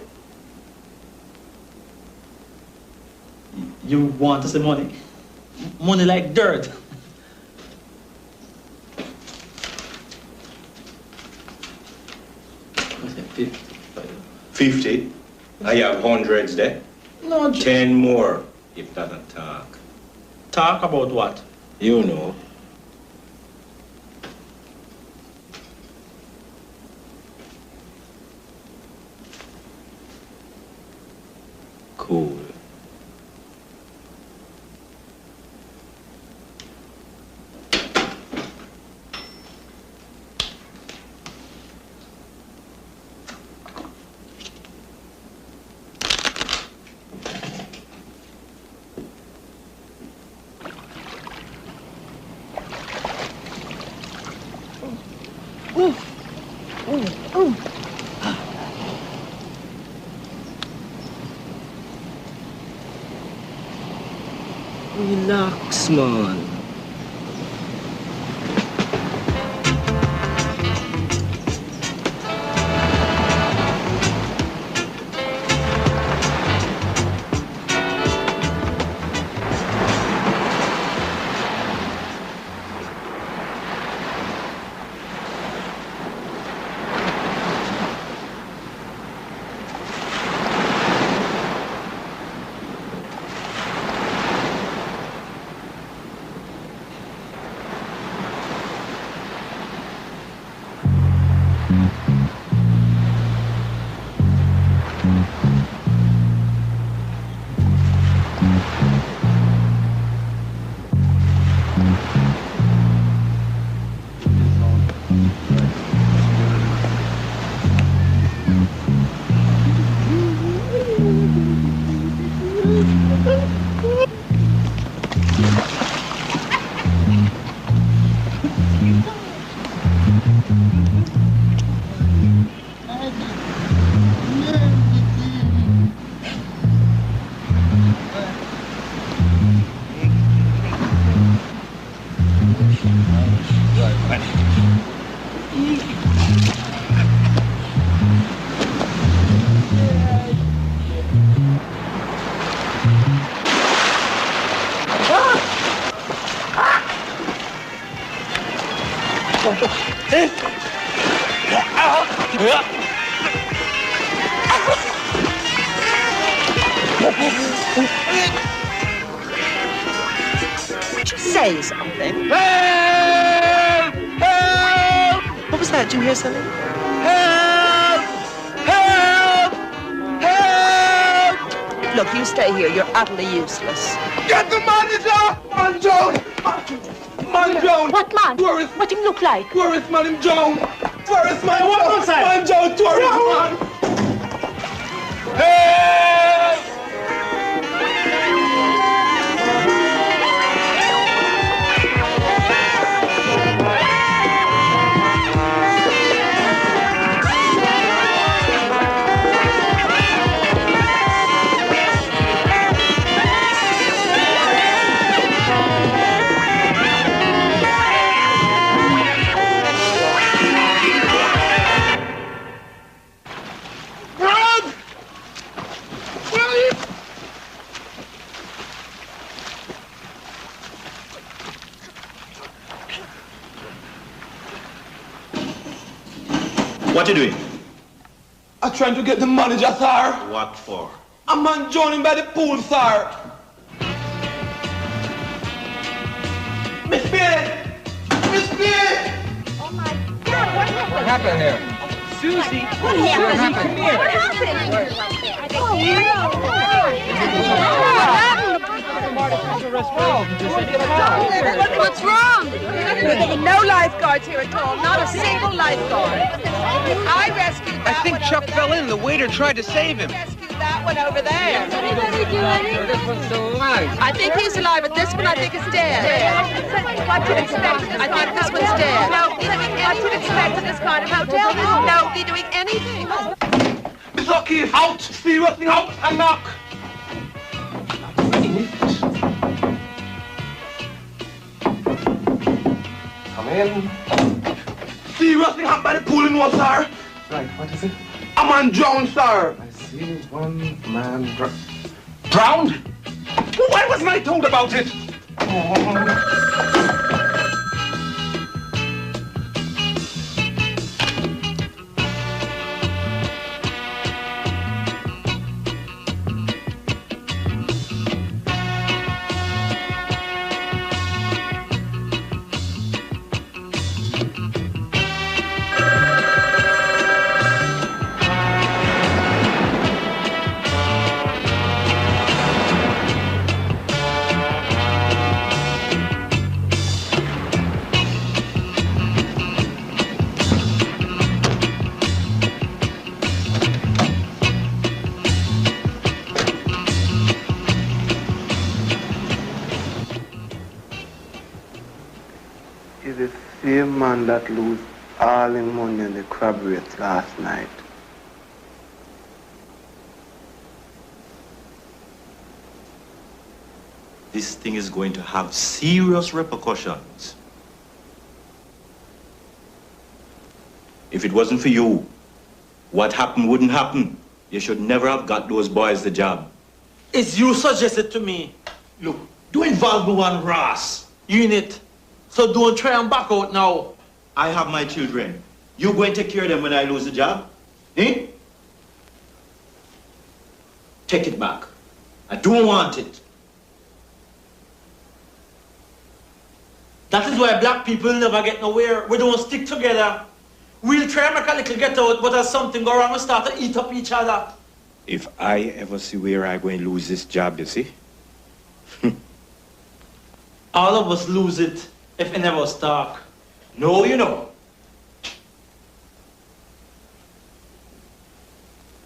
You want to say money? Money like dirt. I said 50.
50. I have hundreds there.
No,
10 more, if that don't talk.
Talk about what?
You know. Cool.
Relax, man.
Say something.
Help! Help!
What was that? Did you hear something?
Help! Help! Help!
Look, you stay here. You're utterly useless.
Get the manager! Man Joan! Man Joan!
What man?
Tourist!
What him look like?
Tourist, man Joan! Tourist, man!
What was that?
Man Joan, tourist, man!
What are you doing?
I'm trying to get the manager, sir.
What for?
A man drowning by the pool, sir. Miss Speed! Miss Speed!
Oh my God, what happened?
What happened here?
Susie! What happened? Come here. What happened?
What's wrong? No lifeguards here at all. Not a single lifeguard. I rescued that
I think Chuck fell in. The waiter tried to save him.
that one over there.
Did anybody do anything? This one's still alive.
I think he's alive, but this one I think is dead. What you'd expect in this I think this one's dead. Nobody doing what you'd expect in this kind of hotel. There's nobody doing anything.
Miss O'Keefe, out! Seriously, out and knock!
Come in.
Seriously, hot by the pool in what, sir?
Right, what is it?
A man drowned, sir.
I see one man
Drowned? Well, why wasn't I told about it? Same man that lose all his money in the crab race last night.
This thing is going to have serious repercussions. If it wasn't for you, what happened wouldn't happen. You should never have got those boys the job.
It's you suggested to me. Look, don't involve me on Ross. You in it. So don't try and back out now.
I have my children. You going to take care of them when I lose the job? Eh? Take it back. I don't want it.
That is why black people never get nowhere. We don't stick together. We'll try and make a little get out, but as something go wrong, we start to eat up each other.
If I ever see where I'm going to lose this job, you see?
All of us lose it if any of us talk.
No, you know.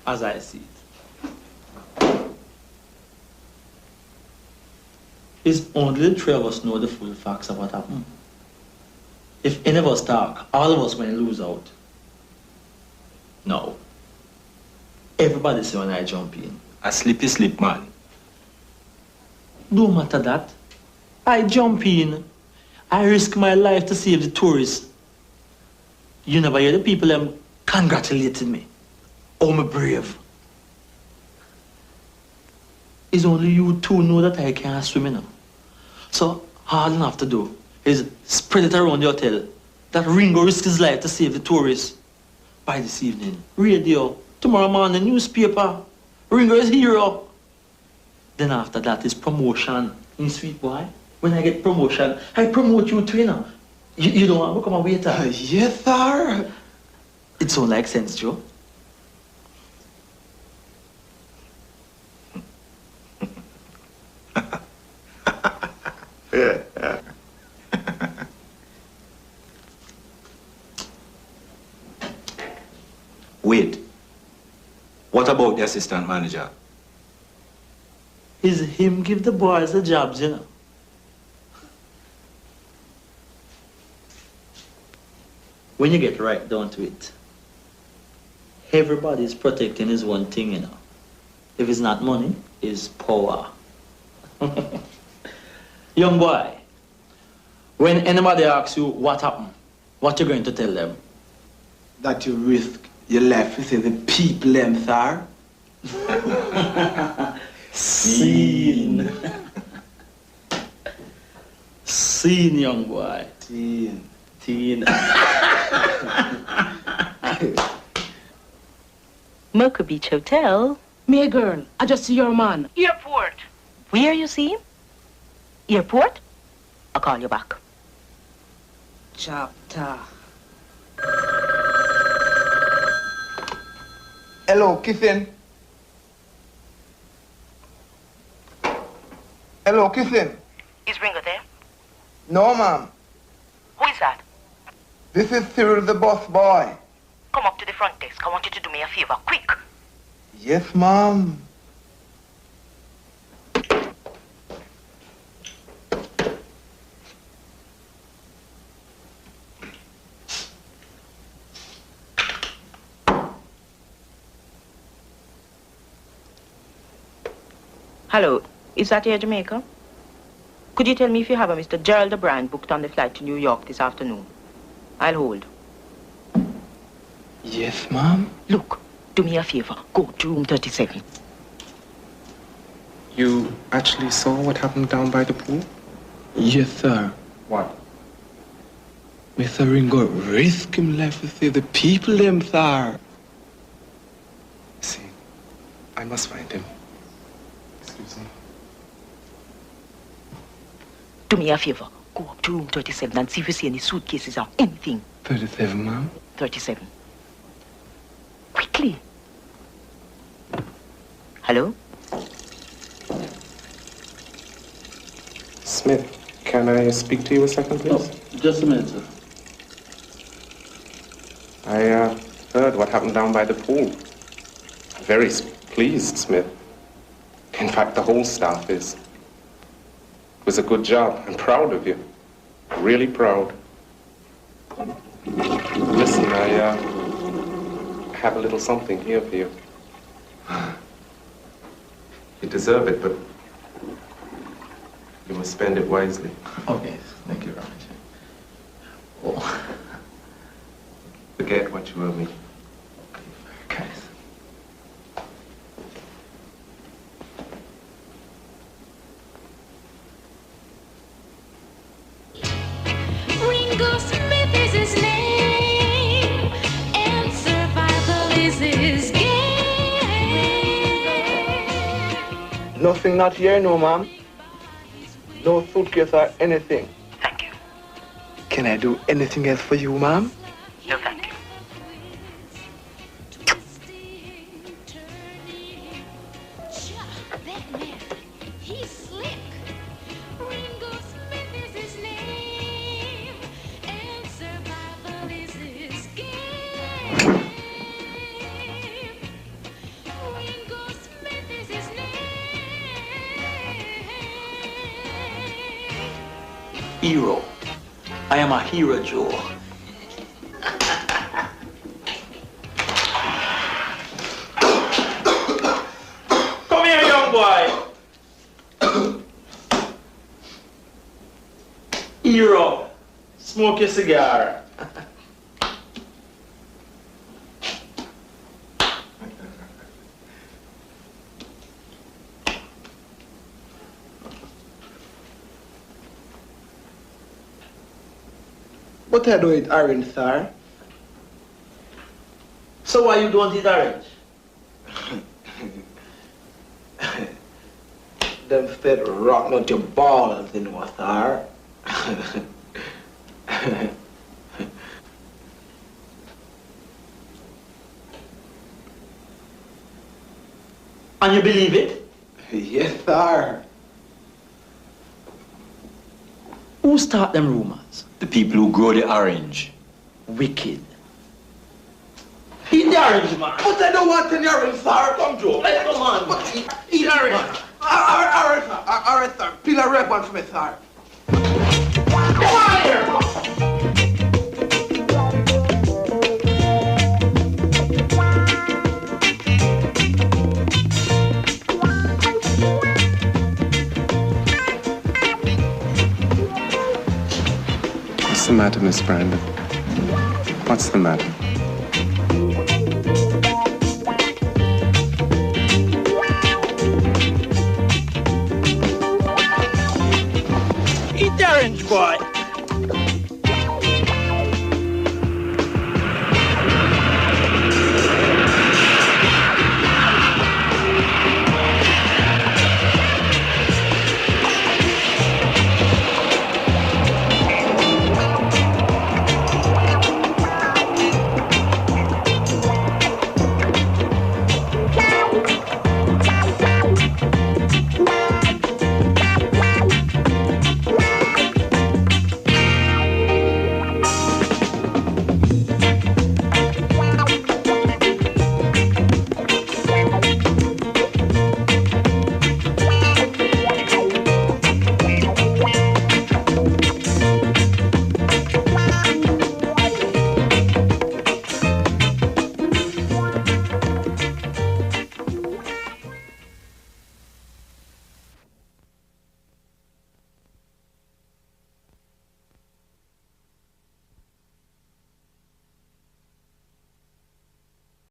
As I see it. It's only the three of us know the full facts of what happened. If any of us talk, all of us will lose out. No. Everybody say when I jump in.
A sleepy sleep, man.
No matter that. I jump in. I risk my life to save the tourists. You never hear the people them congratulating me. Oh, me brave. It's only you two know that I can't swim enough. So all I have to do is spread it around the hotel that Ringo risked his life to save the tourists. By this evening, radio, tomorrow morning, newspaper, Ringo is hero. Then after that is promotion. You sweet boy, when I get promotion, I promote you too, you know. You don't want to become a waiter?
Yes, sir.
It sounds like sense, Joe.
Wait. What about the assistant manager?
Is him give the boys the jobs, you know? When you get right down to it, everybody's protecting his one thing, you know. If it's not money, it's power. Young boy, when anybody asks you what happened, what you going to tell them?
That you risk your life with the people, them, sir.
Scene. Scene, young boy.
Teen.
Mocha Beach Hotel.
Me girl, I just see your man.
Airport. Where you see him? Airport? I'll call you back.
Chapter.
Hello, kissing. Hello, kissing.
Is Ringo there?
No, ma'am.
Who is that?
This is Cyril the boss boy.
Come up to the front desk. I want you to do me a favor. Quick.
Yes, ma'am.
Hello. Is that Air Jamaica? Could you tell me if you have a Mr. Gerald O'Brien booked on the flight to New York this afternoon? I'll hold.
Yes, ma'am.
Look, do me a favor. Go to room 37.
You actually saw what happened down by the pool?
Yes, sir.
What?
Mr. Ringo risk him life to save the people, them, sir.
See, I must find him. Excuse me.
Do me a favor. Go up to room 37 and see if you see any suitcases or anything.
37, ma'am.
37. Quickly. Hello?
Smith, can I speak to you a second, please?
Oh, just a minute, sir.
I heard what happened down by the pool. Very pleased, Smith. In fact, the whole staff is. It was a good job. I'm proud of you. Really proud. Listen, I have a little something here for you. You deserve it, but you must spend it wisely.
Okay, thank you very much. Oh.
Forget what you owe me.
Okay.
Ringo Smith is his name, and survival is his game.
Nothing not here, no, ma'am. No suitcase or anything.
Thank you.
Can I do anything else for you, ma'am?
No, thank you.
That man, he's slick. Ringo Smith is his name, and survival is his game. Ringo Smith is his name.
Hero. I am a hero, Joe. Come here, young boy. Hero. Smoke your cigar.
What I do with orange, sir?
So why you don't eat orange?
Them said rock not your balls, you know, sir.
And you believe it?
Yes, sir.
Who start them rumors?
The people who grow the orange.
Wicked. Eat the orange, man.
But I don't want any orange, sir. Come, Joe.
Let's go, man.
But eat the orange. All right, sir. Peel a red one for me, sir. Come on here.
What's the matter, Miss Brandon? What's the matter?
Eat the orange, boy.